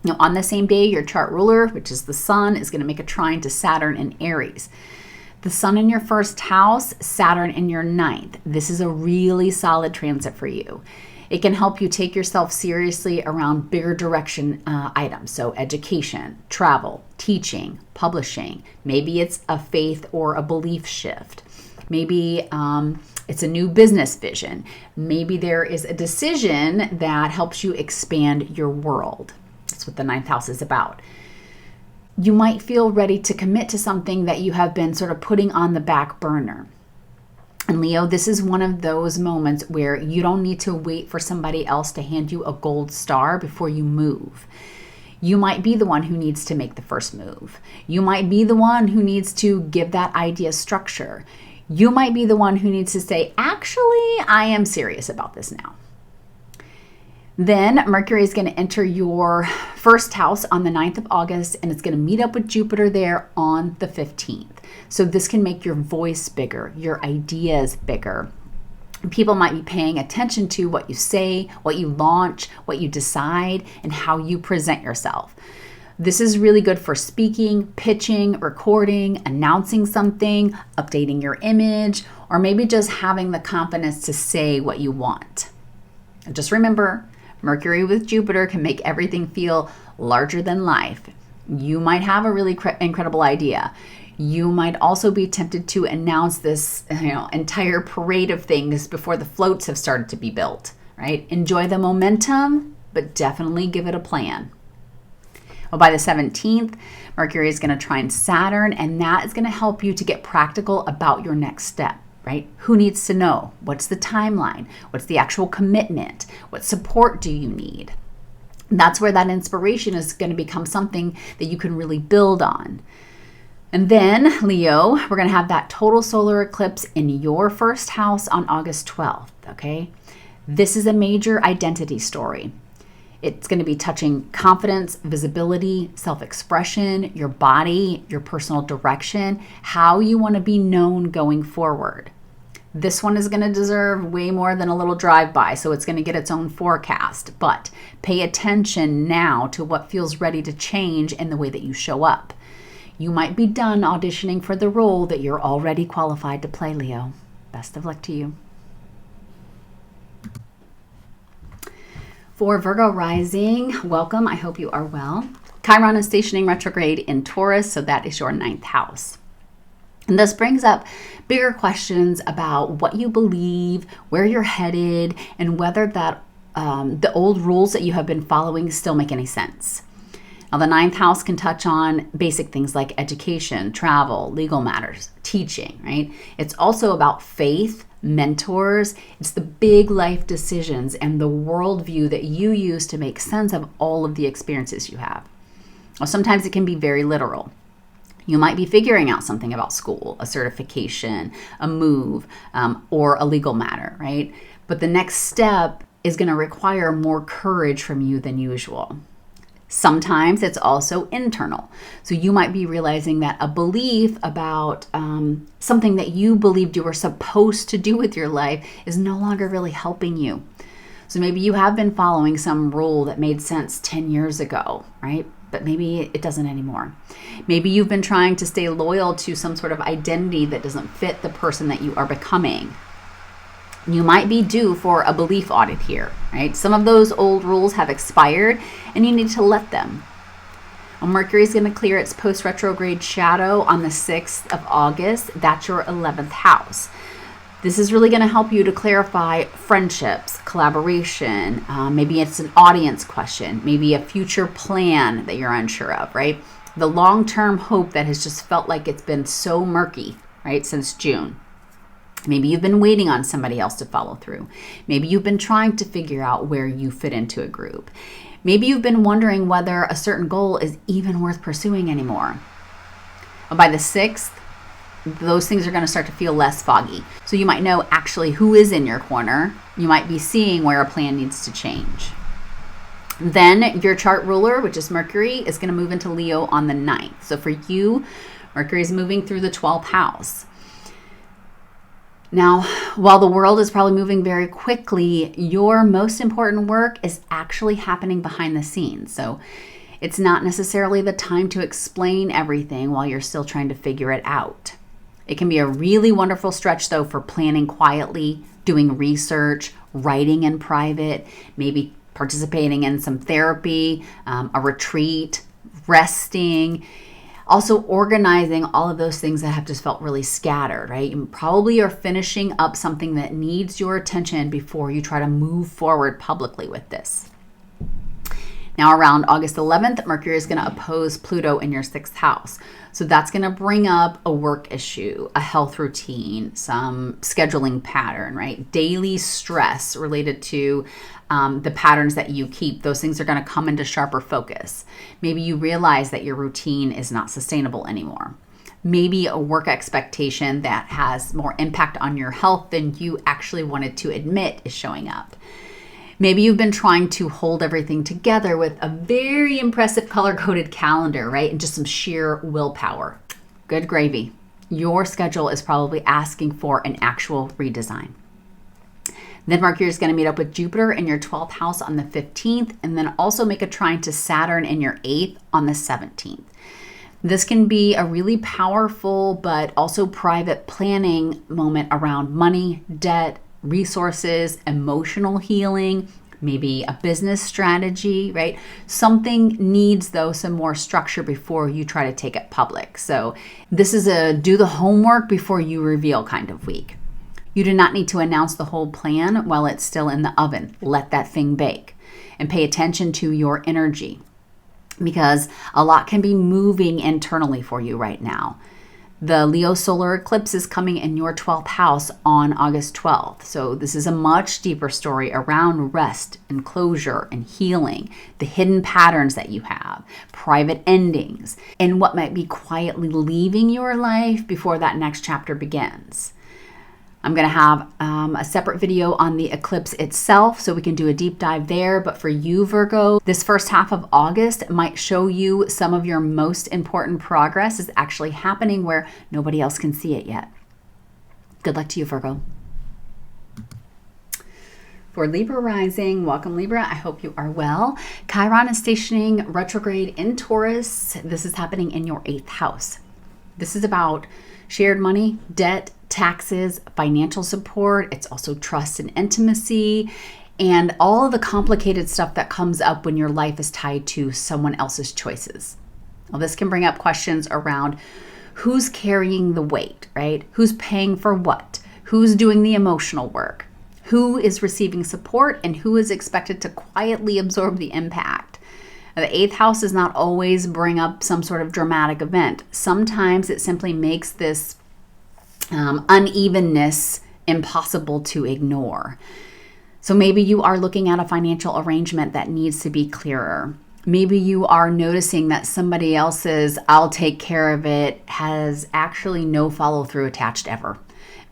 Now, on the same day, your chart ruler, which is the sun, is going to make a trine to Saturn in Aries. The sun in your first house, Saturn in your ninth. This is a really solid transit for you. It can help you take yourself seriously around bigger direction items. So education, travel, teaching, publishing. Maybe it's a faith or a belief shift. Maybe it's a new business vision. Maybe there is a decision that helps you expand your world. That's what the ninth house is about. You might feel ready to commit to something that you have been sort of putting on the back burner. And Leo, this is one of those moments where you don't need to wait for somebody else to hand you a gold star before you move. You might be the one who needs to make the first move. You might be the one who needs to give that idea structure. You might be the one who needs to say, actually, I am serious about this now. Then Mercury is going to enter your first house on the 9th of August, and it's going to meet up with Jupiter there on the 15th. So this can make your voice bigger, your ideas bigger. People might be paying attention to what you say, what you launch, what you decide, and how you present yourself. This is really good for speaking, pitching, recording, announcing something, updating your image, or maybe just having the confidence to say what you want. And just remember, Mercury with Jupiter can make everything feel larger than life. You might have a really incredible idea. You might also be tempted to announce this entire parade of things before the floats have started to be built, right? Enjoy the momentum, but definitely give it a plan. Well, by the 17th, Mercury is going to trine Saturn, and that is going to help you to get practical about your next step. Right? Who needs to know? What's the timeline? What's the actual commitment? What support do you need? That's where that inspiration is going to become something that you can really build on. And then, Leo, we're going to have that total solar eclipse in your first house on August 12th, okay? This is a major identity story. It's going to be touching confidence, visibility, self-expression, your body, your personal direction, how you want to be known going forward. This one is going to deserve way more than a little drive-by, so it's going to get its own forecast. But pay attention now to what feels ready to change in the way that you show up. You might be done auditioning for the role that you're already qualified to play, Leo. Best of luck to you. For Virgo Rising, welcome. I hope you are well. Chiron is stationing retrograde in Taurus, so that is your 9th house. And this brings up bigger questions about what you believe, where you're headed, and whether that the old rules that you have been following still make any sense. Now, the 9th house can touch on basic things like education, travel, legal matters, teaching, right? It's also about faith, mentors. It's the big life decisions and the worldview that you use to make sense of all of the experiences you have. Well, sometimes it can be very literal. You might be figuring out something about school, a certification, a move, or a legal matter, right? But the next step is going to require more courage from you than usual. Sometimes it's also internal. So you might be realizing that a belief about something that you believed you were supposed to do with your life is no longer really helping you. So maybe you have been following some rule that made sense 10 years ago, right? But maybe it doesn't anymore. Maybe you've been trying to stay loyal to some sort of identity that doesn't fit the person that you are becoming. You might be due for a belief audit here, right? Some of those old rules have expired and you need to let them. Well, Mercury is going to clear its post-retrograde shadow on the 6th of August. That's your 11th house. This is really going to help you to clarify friendships, collaboration. Maybe it's an audience question, maybe a future plan that you're unsure of, right? The long-term hope that has just felt like it's been so murky, right, since June. Maybe you've been waiting on somebody else to follow through. Maybe you've been trying to figure out where you fit into a group. Maybe you've been wondering whether a certain goal is even worth pursuing anymore. By the 6th, those things are going to start to feel less foggy. So you might know actually who is in your corner. You might be seeing where a plan needs to change. Then your chart ruler, which is Mercury, is going to move into Leo on the 9th. So for you, Mercury is moving through the 12th house. Now, while the world is probably moving very quickly, your most important work is actually happening behind the scenes. So it's not necessarily the time to explain everything while you're still trying to figure it out. It can be a really wonderful stretch, though, for planning quietly, doing research, writing in private, maybe participating in some therapy, a retreat, resting. Also organizing all of those things that have just felt really scattered, right? You probably are finishing up something that needs your attention before you try to move forward publicly with this. Now around August 11th, Mercury is going to oppose Pluto in your 6th house. So that's going to bring up a work issue, a health routine, some scheduling pattern, right? Daily stress related to the patterns that you keep. Those things are going to come into sharper focus. Maybe you realize that your routine is not sustainable anymore. Maybe a work expectation that has more impact on your health than you actually wanted to admit is showing up. Maybe you've been trying to hold everything together with a very impressive color-coded calendar, right? And just some sheer willpower. Good gravy. Your schedule is probably asking for an actual redesign. Then Mercury is going to meet up with Jupiter in your 12th house on the 15th, and then also make a trine to Saturn in your 8th on the 17th. This can be a really powerful but also private planning moment around money, debt, resources, emotional healing, maybe a business strategy, right? Something needs, though, some more structure before you try to take it public. So this is a do the homework before you reveal kind of week. You do not need to announce the whole plan while it's still in the oven. Let that thing bake and pay attention to your energy, because a lot can be moving internally for you right now. The Leo solar eclipse is coming in your 12th house on August 12th. So this is a much deeper story around rest and closure and healing, the hidden patterns that you have, private endings, and what might be quietly leaving your life before that next chapter begins. I'm going to have a separate video on the eclipse itself, so we can do a deep dive there. But for you, Virgo, this first half of August might show you some of your most important progress is actually happening where nobody else can see it yet. Good luck to you, Virgo. For Libra Rising, welcome Libra. I hope you are well. Chiron is stationing retrograde in Taurus. This is happening in your 8th house. This is about shared money, debt, taxes, financial support. It's also trust and intimacy, and all of the complicated stuff that comes up when your life is tied to someone else's choices. Well, this can bring up questions around who's carrying the weight, right? Who's paying for what? Who's doing the emotional work? Who is receiving support and who is expected to quietly absorb the impact? The 8th house does not always bring up some sort of dramatic event. Sometimes it simply makes this unevenness impossible to ignore. So maybe you are looking at a financial arrangement that needs to be clearer. Maybe you are noticing that somebody else's "I'll take care of it" has actually no follow through attached ever.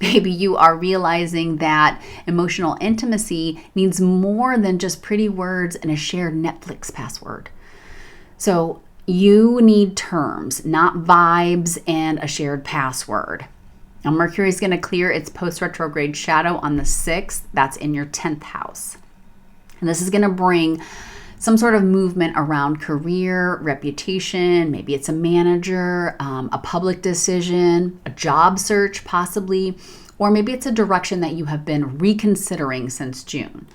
Maybe you are realizing that emotional intimacy needs more than just pretty words and a shared Netflix password. So you need terms, not vibes and a shared password. Now, Mercury is going to clear its post-retrograde shadow on the 6th. That's in your 10th house. And this is going to bring some sort of movement around career, reputation. Maybe it's a manager, a public decision, a job search possibly, or maybe it's a direction that you have been reconsidering since June.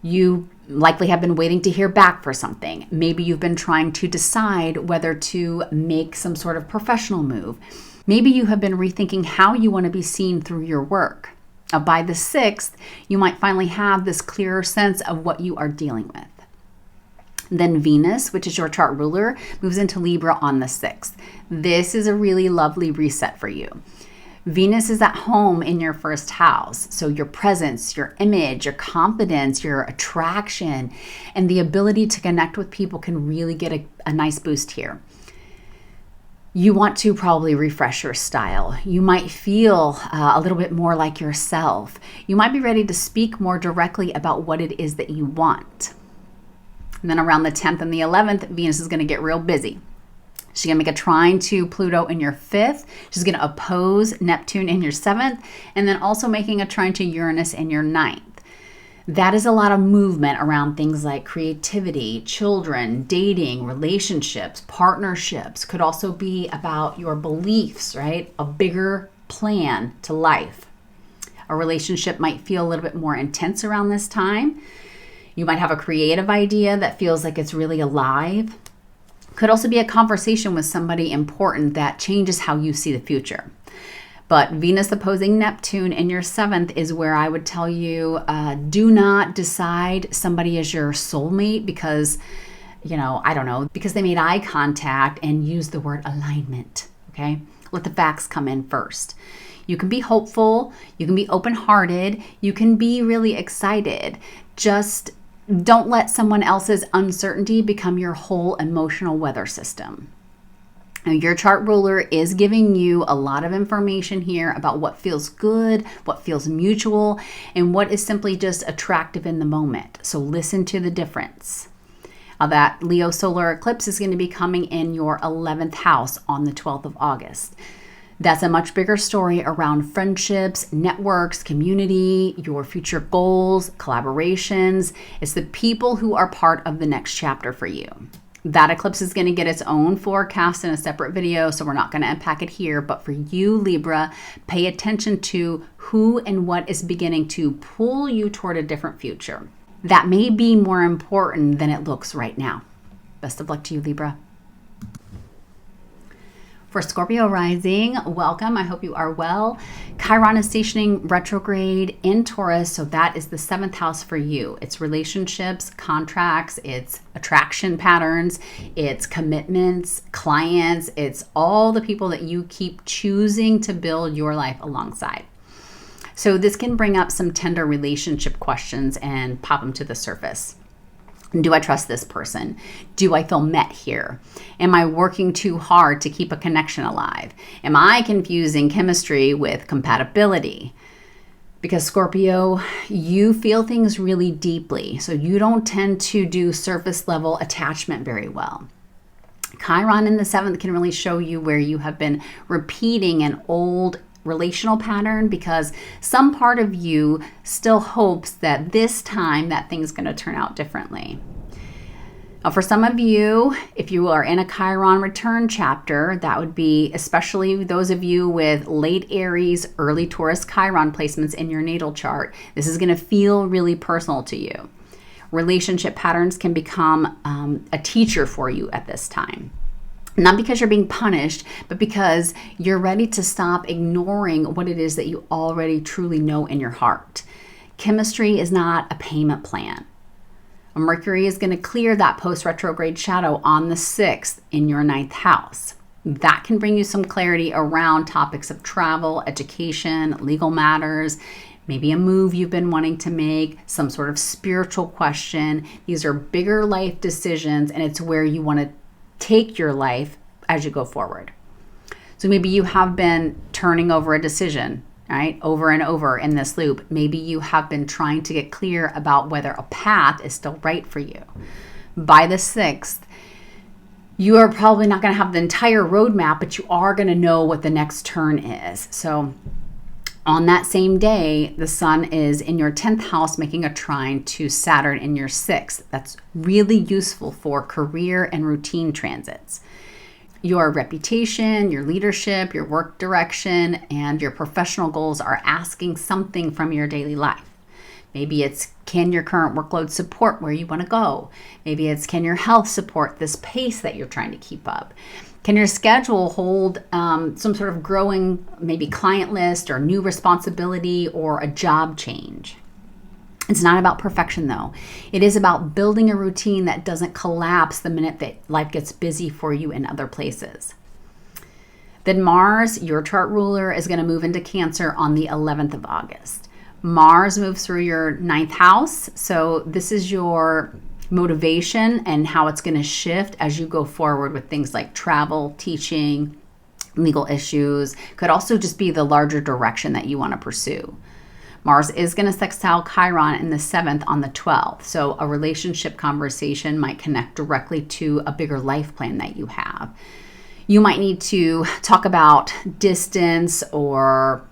You likely have been waiting to hear back for something. Maybe you've been trying to decide whether to make some sort of professional move. Maybe you have been rethinking how you want to be seen through your work. By the 6th, you might finally have this clearer sense of what you are dealing with. Then Venus, which is your chart ruler, moves into Libra on the 6th. This is a really lovely reset for you. Venus is at home in your 1st house. So your presence, your image, your confidence, your attraction, and the ability to connect with people can really get a nice boost here. You want to probably refresh your style. You might feel a little bit more like yourself. You might be ready to speak more directly about what it is that you want. And then around the 10th and the 11th, Venus is going to get real busy. She's going to make a trine to Pluto in your 5th. She's going to oppose Neptune in your 7th, and then also making a trine to Uranus in your 9th. That is a lot of movement around things like creativity, children, dating, relationships, partnerships. Could also be about your beliefs, right? A bigger plan to life. A relationship might feel a little bit more intense around this time. You might have a creative idea that feels like it's really alive. Could also be a conversation with somebody important that changes how you see the future. But Venus opposing Neptune in your 7th is where I would tell you, do not decide somebody is your soulmate because, because they made eye contact and used the word alignment, okay? Let the facts come in first. You can be hopeful, you can be open-hearted, you can be really excited. Just don't let someone else's uncertainty become your whole emotional weather system. Now, your chart ruler is giving you a lot of information here about what feels good, what feels mutual, and what is simply just attractive in the moment. So listen to the difference. That Leo solar eclipse is going to be coming in your 11th house on the 12th of August. That's a much bigger story around friendships, networks, community, your future goals, collaborations. It's the people who are part of the next chapter for you. That eclipse is going to get its own forecast in a separate video, so we're not going to unpack it here. But for you, Libra, pay attention to who and what is beginning to pull you toward a different future. That may be more important than it looks right now. Best of luck to you, Libra. For Scorpio Rising, welcome. I hope you are well. Chiron is stationing retrograde in Taurus, so that is the 7th house for you. It's relationships, contracts, it's attraction patterns, it's commitments, clients, it's all the people that you keep choosing to build your life alongside. So this can bring up some tender relationship questions and pop them to the surface. Do I trust this person? Do I feel met here? Am I working too hard to keep a connection alive? Am I confusing chemistry with compatibility? Because Scorpio, you feel things really deeply, so you don't tend to do surface level attachment very well. Chiron in the 7th can really show you where you have been repeating an old relational pattern because some part of you still hopes that this time that thing's going to turn out differently. Now, for some of you, if you are in a Chiron return chapter, that would be especially those of you with late Aries, early Taurus Chiron placements in your natal chart. This is going to feel really personal to you. Relationship patterns can become a teacher for you at this time. Not because you're being punished, but because you're ready to stop ignoring what it is that you already truly know in your heart. Chemistry is not a payment plan. Mercury is going to clear that post-retrograde shadow on the 6th in your 9th house. That can bring you some clarity around topics of travel, education, legal matters, maybe a move you've been wanting to make, some sort of spiritual question. These are bigger life decisions, and it's where you want to take your life as you go forward. So maybe you have been turning over a decision, right, over and over in this loop. Maybe you have been trying to get clear about whether a path is still right for you. By the 6th, you are probably not going to have the entire roadmap, but you are going to know what the next turn is. So on that same day, the sun is in your 10th house making a trine to Saturn in your 6th. That's really useful for career and routine transits. Your reputation, your leadership, your work direction, and your professional goals are asking something from your daily life. Maybe it's, can your current workload support where you want to go? Maybe it's, can your health support this pace that you're trying to keep up? Can your schedule hold some sort of growing maybe client list or new responsibility or a job change? It's not about perfection though. It is about building a routine that doesn't collapse the minute that life gets busy for you in other places. Then Mars, your chart ruler, is going to move into Cancer on the 11th of August. Mars moves through your 9th house. So this is your motivation and how it's going to shift as you go forward with things like travel, teaching, legal issues. Could also just be the larger direction that you want to pursue. Mars is going to sextile Chiron in the 7th on the 12th. So a relationship conversation might connect directly to a bigger life plan that you have. You might need to talk about distance or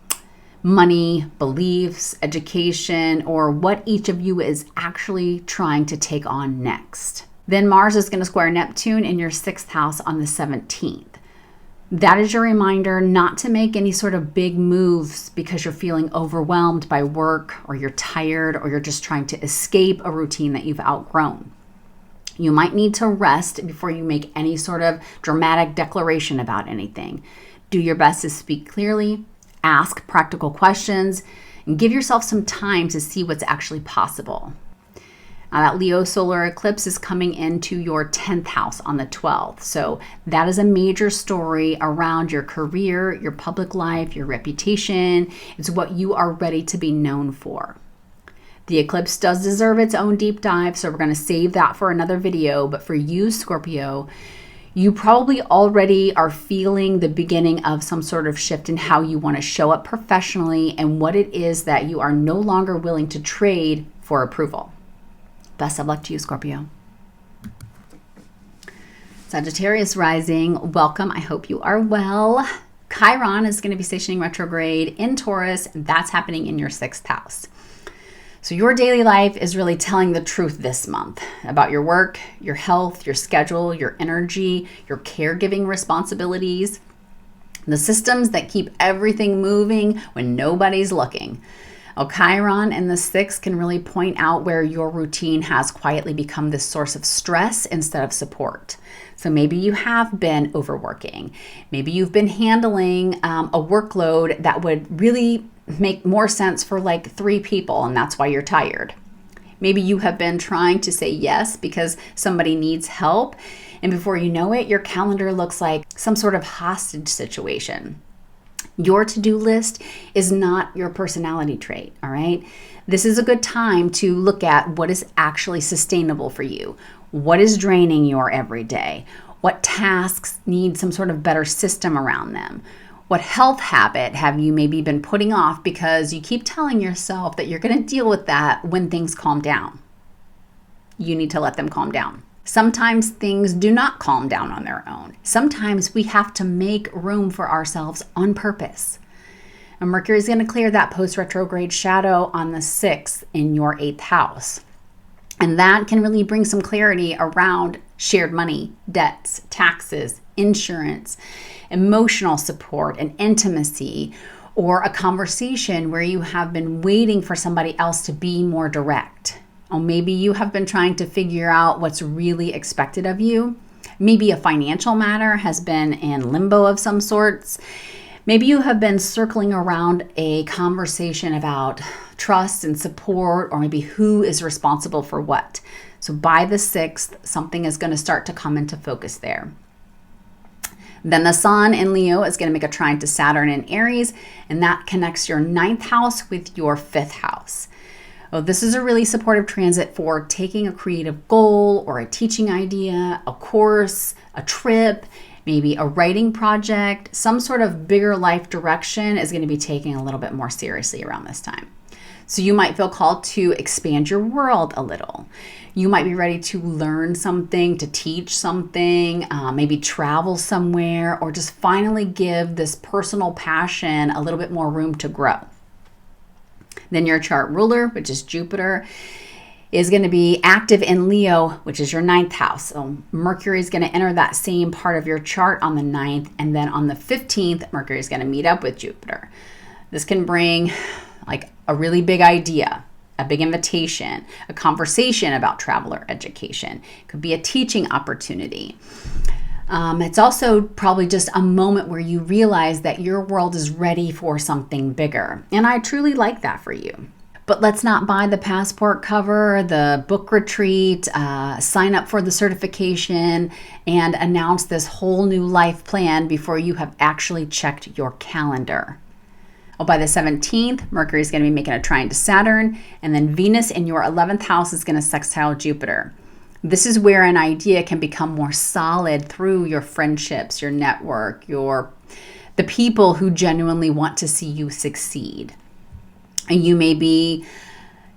money, beliefs, education, or what each of you is actually trying to take on next. Then Mars is going to square Neptune in your 6th house on the 17th. That is your reminder not to make any sort of big moves because you're feeling overwhelmed by work, or you're tired, or you're just trying to escape a routine that you've outgrown. You might need to rest before you make any sort of dramatic declaration about anything. Do your best to speak clearly, ask practical questions, and give yourself some time to see what's actually possible. That Leo solar eclipse is coming into your 10th house on the 12th. So that is a major story around your career, your public life, your reputation. It's what you are ready to be known for. The eclipse does deserve its own deep dive, so we're going to save that for another video. But for you, Scorpio, you probably already are feeling the beginning of some sort of shift in how you want to show up professionally and what it is that you are no longer willing to trade for approval. Best of luck to you, Scorpio. Sagittarius Rising, welcome. I hope you are well. Chiron is going to be stationing retrograde in Taurus. That's happening in your 6th house. So your daily life is really telling the truth this month about your work, your health, your schedule, your energy, your caregiving responsibilities, the systems that keep everything moving when nobody's looking. Chiron in the 6th can really point out where your routine has quietly become this source of stress instead of support. So maybe you have been overworking. Maybe you've been handling a workload that would really make more sense for like 3 people, and that's why you're tired. Maybe you have been trying to say yes because somebody needs help, and before you know it, your calendar looks like some sort of hostage situation. Your to-do list is not your personality trait, all right? This is a good time to look at what is actually sustainable for you. What is draining your every day? What tasks need some sort of better system around them? What health habit have you maybe been putting off because you keep telling yourself that you're going to deal with that when things calm down? You need to let them calm down. Sometimes things do not calm down on their own. Sometimes we have to make room for ourselves on purpose. And Mercury is going to clear that post-retrograde shadow on the 6th in your 8th house. And that can really bring some clarity around shared money, debts, taxes, insurance, emotional support, and intimacy, or a conversation where you have been waiting for somebody else to be more direct. Or maybe you have been trying to figure out what's really expected of you. Maybe a financial matter has been in limbo of some sorts. Maybe you have been circling around a conversation about trust and support, or maybe who is responsible for what. So by the 6th, something is going to start to come into focus there. Then the Sun in Leo is going to make a trine to Saturn in Aries, and that connects your 9th house with your 5th house. Well, this is a really supportive transit for taking a creative goal or a teaching idea, a course, a trip, maybe a writing project. Some sort of bigger life direction is going to be taken a little bit more seriously around this time. So you might feel called to expand your world a little. You might be ready to learn something, to teach something, maybe travel somewhere, or just finally give this personal passion a little bit more room to grow. Then your chart ruler, which is Jupiter, is going to be active in Leo, which is your 9th house. So Mercury is going to enter that same part of your chart on the 9th. And then on the 15th, Mercury is going to meet up with Jupiter. This can bring like a really big idea, a big invitation, a conversation about travel or education. It could be a teaching opportunity. It's also probably just a moment where you realize that your world is ready for something bigger. And I truly like that for you. But let's not buy the passport cover, the book retreat, sign up for the certification, and announce this whole new life plan before you have actually checked your calendar. Well, by the 17th, Mercury is going to be making a trine to Saturn, and then Venus in your 11th house is going to sextile Jupiter. This is where an idea can become more solid through your friendships, your network, the people who genuinely want to see you succeed. You may be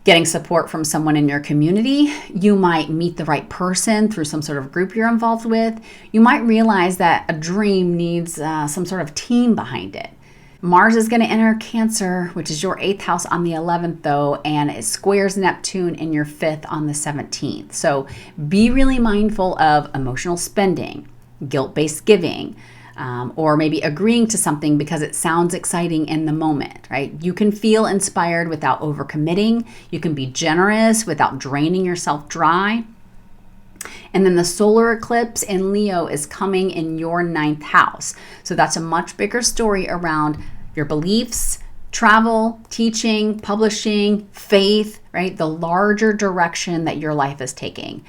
getting support from someone in your community. You might meet the right person through some sort of group you're involved with. You might realize that a dream needs some sort of team behind it. Mars is going to enter Cancer, which is your 8th house, on the 11th, though, and it squares Neptune in your 5th on the 17th. So be really mindful of emotional spending, guilt-based giving, or maybe agreeing to something because it sounds exciting in the moment, right? You can feel inspired without overcommitting. You can be generous without draining yourself dry. And then the solar eclipse in Leo is coming in your 9th house. So that's a much bigger story around your beliefs, travel, teaching, publishing, faith, right? The larger direction that your life is taking.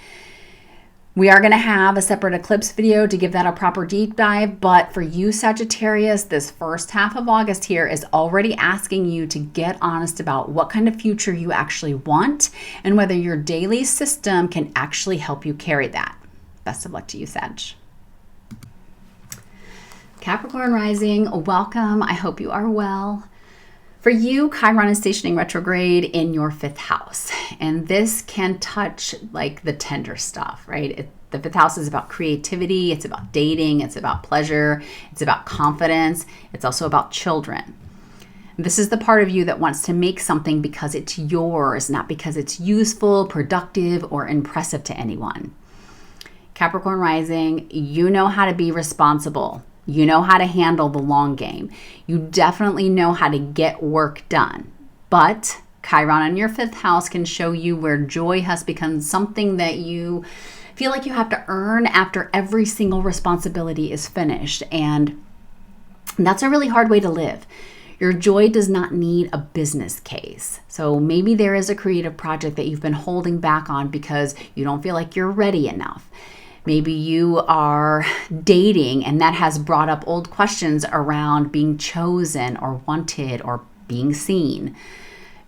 We are going to have a separate eclipse video to give that a proper deep dive, but for you Sagittarius, this first half of August here is already asking you to get honest about what kind of future you actually want and whether your daily system can actually help you carry that. Best of luck to you, Sag. Capricorn Rising, welcome. I hope you are well. For you, Chiron is stationing retrograde in your 5th house, and this can touch like the tender stuff, right? The 5th house is about creativity, it's about dating, it's about pleasure, it's about confidence, it's also about children. This is the part of you that wants to make something because it's yours, not because it's useful, productive, or impressive to anyone. Capricorn Rising, you know how to be responsible. You know how to handle the long game. You definitely know how to get work done. But Chiron in your 5th house can show you where joy has become something that you feel like you have to earn after every single responsibility is finished. And that's a really hard way to live. Your joy does not need a business case. So maybe there is a creative project that you've been holding back on because you don't feel like you're ready enough. Maybe you are dating and that has brought up old questions around being chosen or wanted or being seen.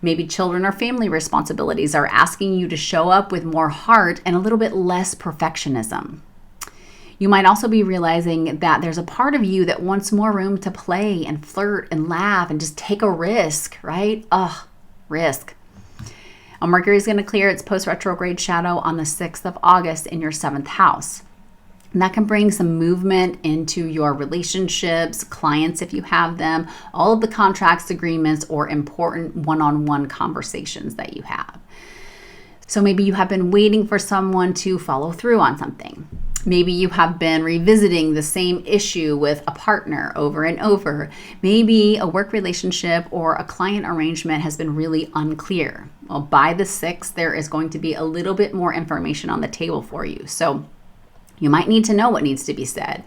Maybe children or family responsibilities are asking you to show up with more heart and a little bit less perfectionism. You might also be realizing that there's a part of you that wants more room to play and flirt and laugh and just take a risk, right? Risk. Mercury is going to clear its post-retrograde shadow on the 6th of August in your 7th house. And that can bring some movement into your relationships, clients if you have them, all of the contracts, agreements, or important one-on-one conversations that you have. So maybe you have been waiting for someone to follow through on something. Maybe you have been revisiting the same issue with a partner over and over. Maybe a work relationship or a client arrangement has been really unclear. Well, by the 6th, there is going to be a little bit more information on the table for you. So you might need to know what needs to be said.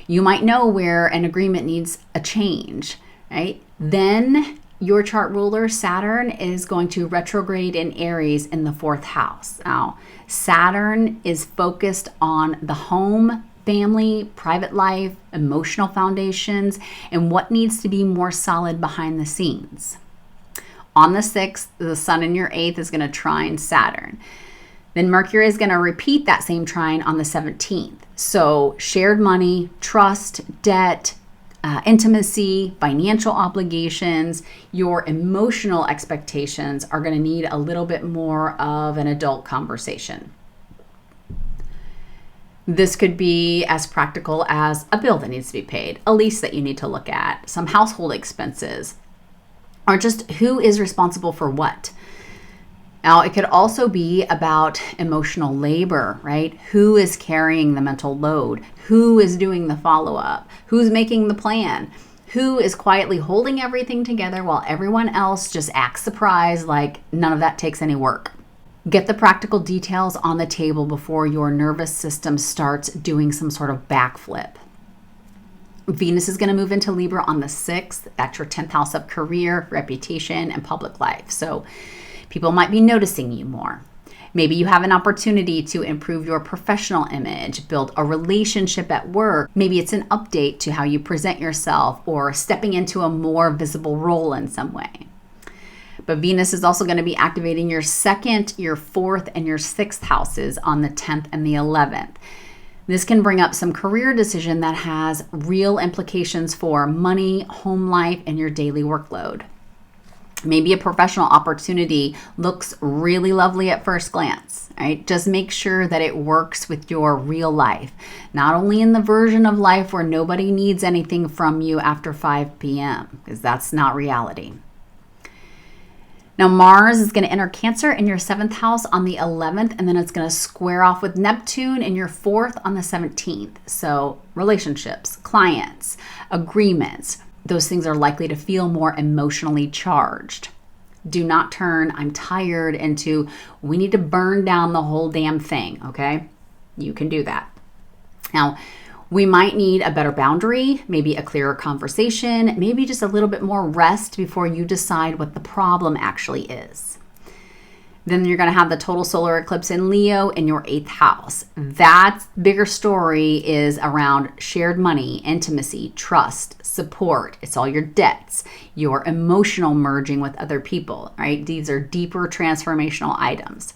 You might know where an agreement needs a change, right? Then your chart ruler, Saturn, is going to retrograde in Aries in the 4th house. Now, Saturn is focused on the home, family, private life, emotional foundations, and what needs to be more solid behind the scenes. On the 6th, the sun in your 8th is going to trine Saturn. Then Mercury is going to repeat that same trine on the 17th. So shared money, trust, debt, intimacy, financial obligations, your emotional expectations are going to need a little bit more of an adult conversation. This could be as practical as a bill that needs to be paid, a lease that you need to look at, some household expenses, or just who is responsible for what. Now, it could also be about emotional labor, right? Who is carrying the mental load? Who is doing the follow-up? Who's making the plan? Who is quietly holding everything together while everyone else just acts surprised like none of that takes any work? Get the practical details on the table before your nervous system starts doing some sort of backflip. Venus is going to move into Libra on the 6th. That's your 10th house of career, reputation, and public life. So people might be noticing you more. Maybe you have an opportunity to improve your professional image, build a relationship at work. Maybe it's an update to how you present yourself or stepping into a more visible role in some way. But Venus is also going to be activating your 2nd, your 4th, and your 6th houses on the 10th and the 11th. This can bring up some career decision that has real implications for money, home life, and your daily workload. Maybe a professional opportunity looks really lovely at first glance, right? Just make sure that it works with your real life, not only in the version of life where nobody needs anything from you after 5 p.m., because that's not reality. Now, Mars is going to enter Cancer in your 7th house on the 11th, and then it's going to square off with Neptune in your 4th on the 17th. So relationships, clients, agreements, those things are likely to feel more emotionally charged. Do not turn "I'm tired" into "we need to burn down the whole damn thing," okay? You can do that. Now, we might need a better boundary, maybe a clearer conversation, maybe just a little bit more rest before you decide what the problem actually is. Then you're going to have the total solar eclipse in Leo in your 8th house. That bigger story is around shared money, intimacy, trust, support. It's all your debts, your emotional merging with other people, right? These are deeper transformational items.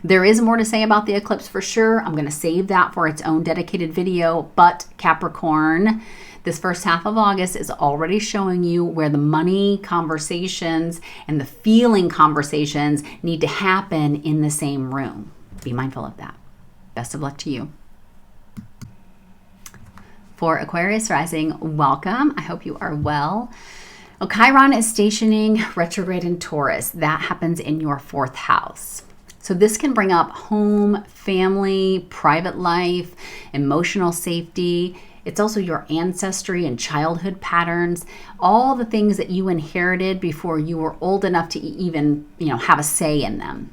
There is more to say about the eclipse for sure. I'm going to save that for its own dedicated video. But Capricorn, this first half of August is already showing you where the money conversations and the feeling conversations need to happen in the same room. Be mindful of that. Best of luck to you. For Aquarius Rising, welcome. I hope you are well. Well, Chiron is stationing retrograde in Taurus. That happens in your 4th house. So this can bring up home, family, private life, emotional safety. It's also your ancestry and childhood patterns, all the things that you inherited before you were old enough to even, have a say in them.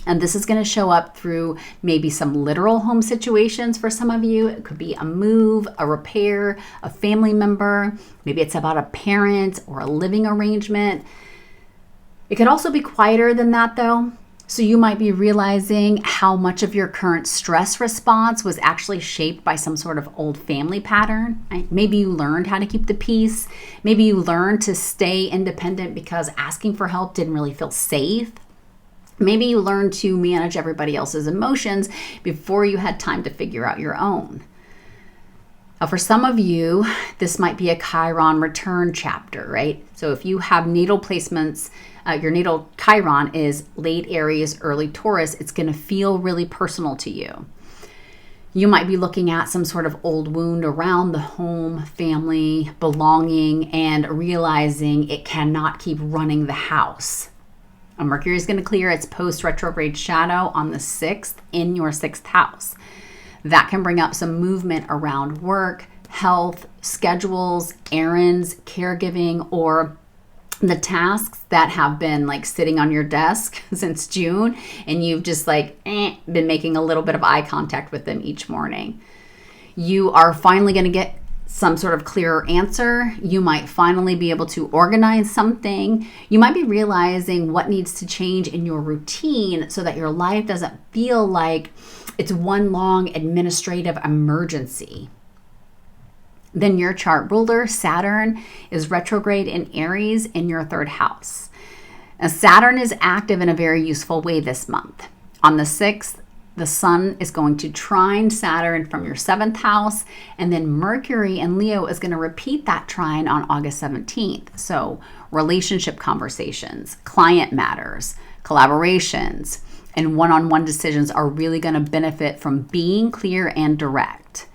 And this is going to show up through maybe some literal home situations for some of you. It could be a move, a repair, a family member. Maybe it's about a parent or a living arrangement. It could also be quieter than that, though. So you might be realizing how much of your current stress response was actually shaped by some sort of old family pattern. Right? Maybe you learned how to keep the peace. Maybe you learned to stay independent because asking for help didn't really feel safe. Maybe you learned to manage everybody else's emotions before you had time to figure out your own. Now, for some of you, this might be a Chiron return chapter, right? So if you have natal placements, your natal Chiron is late Aries, early Taurus, it's going to feel really personal to you. You might be looking at some sort of old wound around the home, family, belonging, and realizing it cannot keep running the house. Mercury is going to clear its post-retrograde shadow on the 6th in your 6th house. That can bring up some movement around work, health, schedules, errands, caregiving, or the tasks that have been sitting on your desk since June and you've just been making a little bit of eye contact with them each morning. You are finally going to get some sort of clearer answer. You might finally be able to organize something. You might be realizing what needs to change in your routine so that your life doesn't feel like it's one long administrative emergency. Then your chart ruler, Saturn, is retrograde in Aries in your 3rd house. Now, Saturn is active in a very useful way this month. On the 6th, the sun is going to trine Saturn from your 7th house, and then Mercury in Leo is going to repeat that trine on August 17th. So relationship conversations, client matters, collaborations, and one-on-one decisions are really going to benefit from being clear and direct.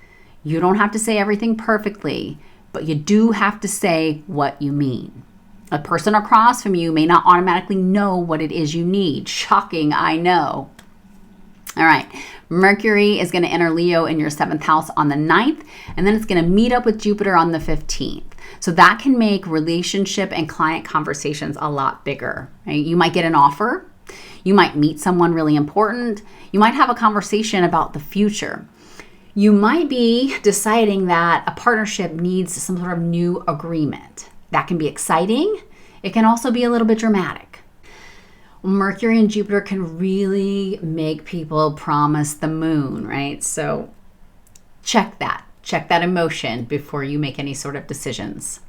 You don't have to say everything perfectly, but you do have to say what you mean. A person across from you may not automatically know what it is you need. Shocking, I know. All right, Mercury is going to enter Leo in your 7th house on the 9th, and then it's going to meet up with Jupiter on the 15th. So that can make relationship and client conversations a lot bigger. Right? You might get an offer. You might meet someone really important. You might have a conversation about the future. You might be deciding that a partnership needs some sort of new agreement. That can be exciting. It can also be a little bit dramatic. Mercury and Jupiter can really make people promise the moon, right? So check that emotion before you make any sort of decisions.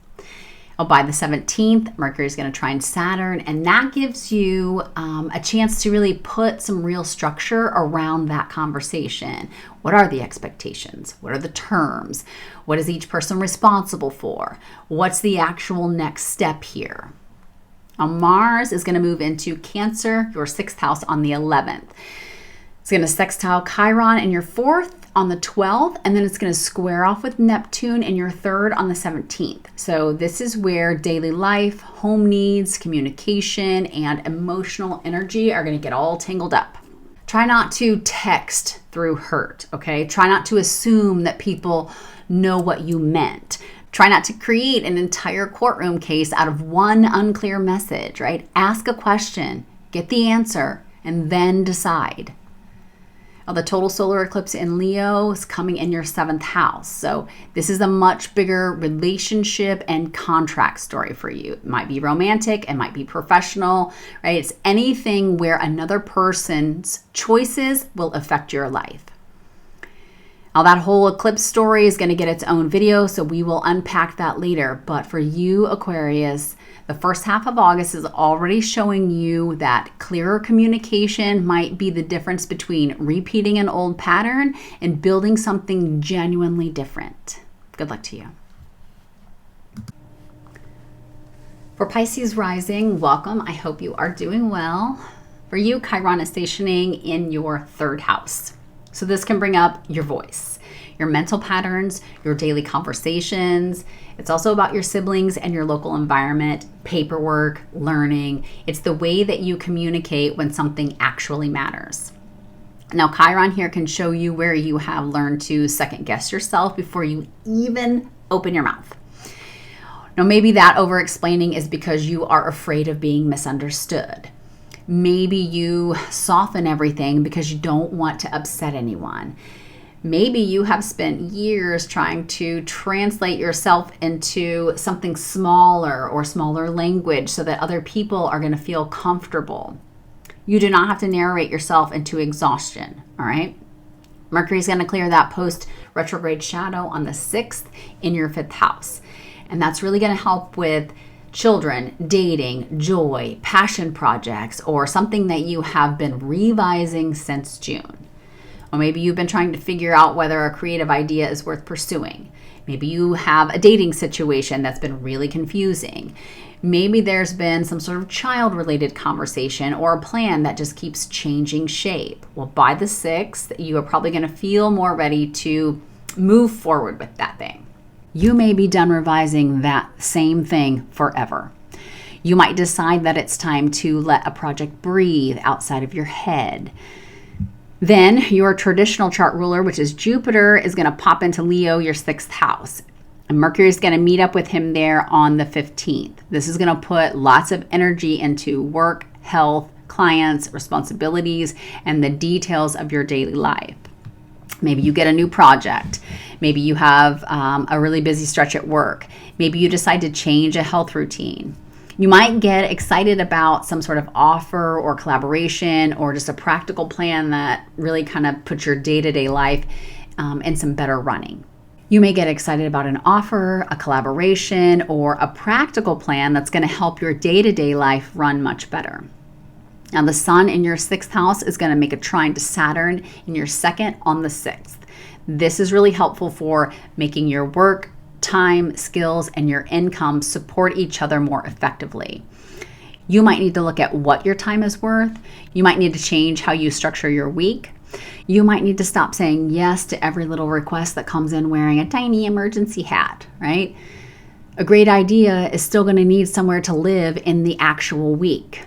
By the 17th, Mercury is going to trine Saturn, and that gives you a chance to really put some real structure around that conversation. What are the expectations? What are the terms? What is each person responsible for? What's the actual next step here? Now, Mars is going to move into Cancer, your 6th house, on the 11th. It's going to sextile Chiron in your 4th on the 12th, and then it's going to square off with Neptune in your 3rd on the 17th. So this is where daily life, home needs, communication, and emotional energy are going to get all tangled up. Try not to text through hurt, okay? Try not to assume that people know what you meant. Try not to create an entire courtroom case out of one unclear message, right? Ask a question, get the answer, and then decide. The total solar eclipse in Leo is coming in your 7th house. So this is a much bigger relationship and contract story for you. It might be romantic, it might be professional, right? It's anything where another person's choices will affect your life. Now, that whole eclipse story is going to get its own video, so we will unpack that later. But for you, Aquarius, the first half of August is already showing you that clearer communication might be the difference between repeating an old pattern and building something genuinely different. Good luck to you. For Pisces Rising, welcome. I hope you are doing well. For you, Chiron is stationing in your 3rd house. So this can bring up your voice, your mental patterns, your daily conversations. It's also about your siblings and your local environment, paperwork, learning. It's the way that you communicate when something actually matters. Now, Chiron here can show you where you have learned to second guess yourself before you even open your mouth. Now, maybe that over-explaining is because you are afraid of being misunderstood. Maybe you soften everything because you don't want to upset anyone. Maybe you have spent years trying to translate yourself into something smaller or smaller language so that other people are going to feel comfortable. You do not have to narrate yourself into exhaustion, all right? Mercury is going to clear that post-retrograde shadow on the 6th in your 5th house. And that's really going to help with children, dating, joy, passion projects, or something that you have been revising since June. Or maybe you've been trying to figure out whether a creative idea is worth pursuing. Maybe you have a dating situation that's been really confusing. Maybe there's been some sort of child-related conversation or a plan that just keeps changing shape. Well, by the 6th, you are probably going to feel more ready to move forward with that thing. You may be done revising that same thing forever. You might decide that it's time to let a project breathe outside of your head. Then your traditional chart ruler, which is Jupiter, is going to pop into Leo, your 6th house. And Mercury is going to meet up with him there on the 15th. This is going to put lots of energy into work, health, clients, responsibilities, and the details of your daily life. Maybe you get a new project. Maybe you have a really busy stretch at work. Maybe you decide to change a health routine. You might get excited about some sort of offer or collaboration or just a practical plan that really kind of puts your day-to-day life in some better running. You may get excited about an offer, a collaboration, or a practical plan that's going to help your day-to-day life run much better. Now, the sun in your 6th house is going to make a trine to Saturn in your 2nd on the 6th. This is really helpful for making your work, time, skills, and your income support each other more effectively. You might need to look at what your time is worth. You might need to change how you structure your week. You might need to stop saying yes to every little request that comes in wearing a tiny emergency hat, right? A great idea is still going to need somewhere to live in the actual week.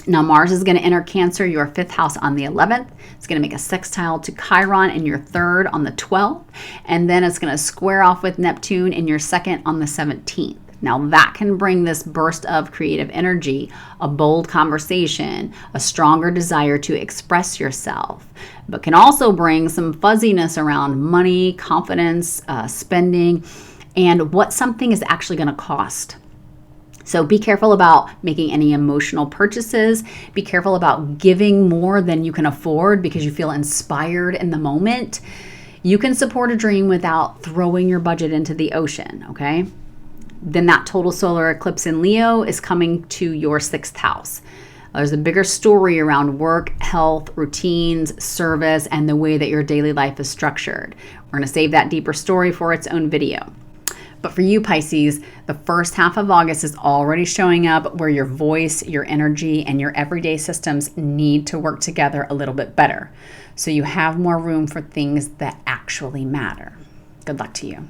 Now, Mars is going to enter Cancer, your 5th house, on the 11th. It's going to make a sextile to Chiron in your 3rd on the 12th. And then it's going to square off with Neptune in your 2nd on the 17th. Now, that can bring this burst of creative energy, a bold conversation, a stronger desire to express yourself, but can also bring some fuzziness around money, confidence, spending, and what something is actually going to cost. So be careful about making any emotional purchases. Be careful about giving more than you can afford because you feel inspired in the moment. You can support a dream without throwing your budget into the ocean, okay? Then that total solar eclipse in Leo is coming to your 6th house. There's a bigger story around work, health, routines, service, and the way that your daily life is structured. We're going to save that deeper story for its own video. But for you, Pisces, the first half of August is already showing up where your voice, your energy, and your everyday systems need to work together a little bit better. So you have more room for things that actually matter. Good luck to you.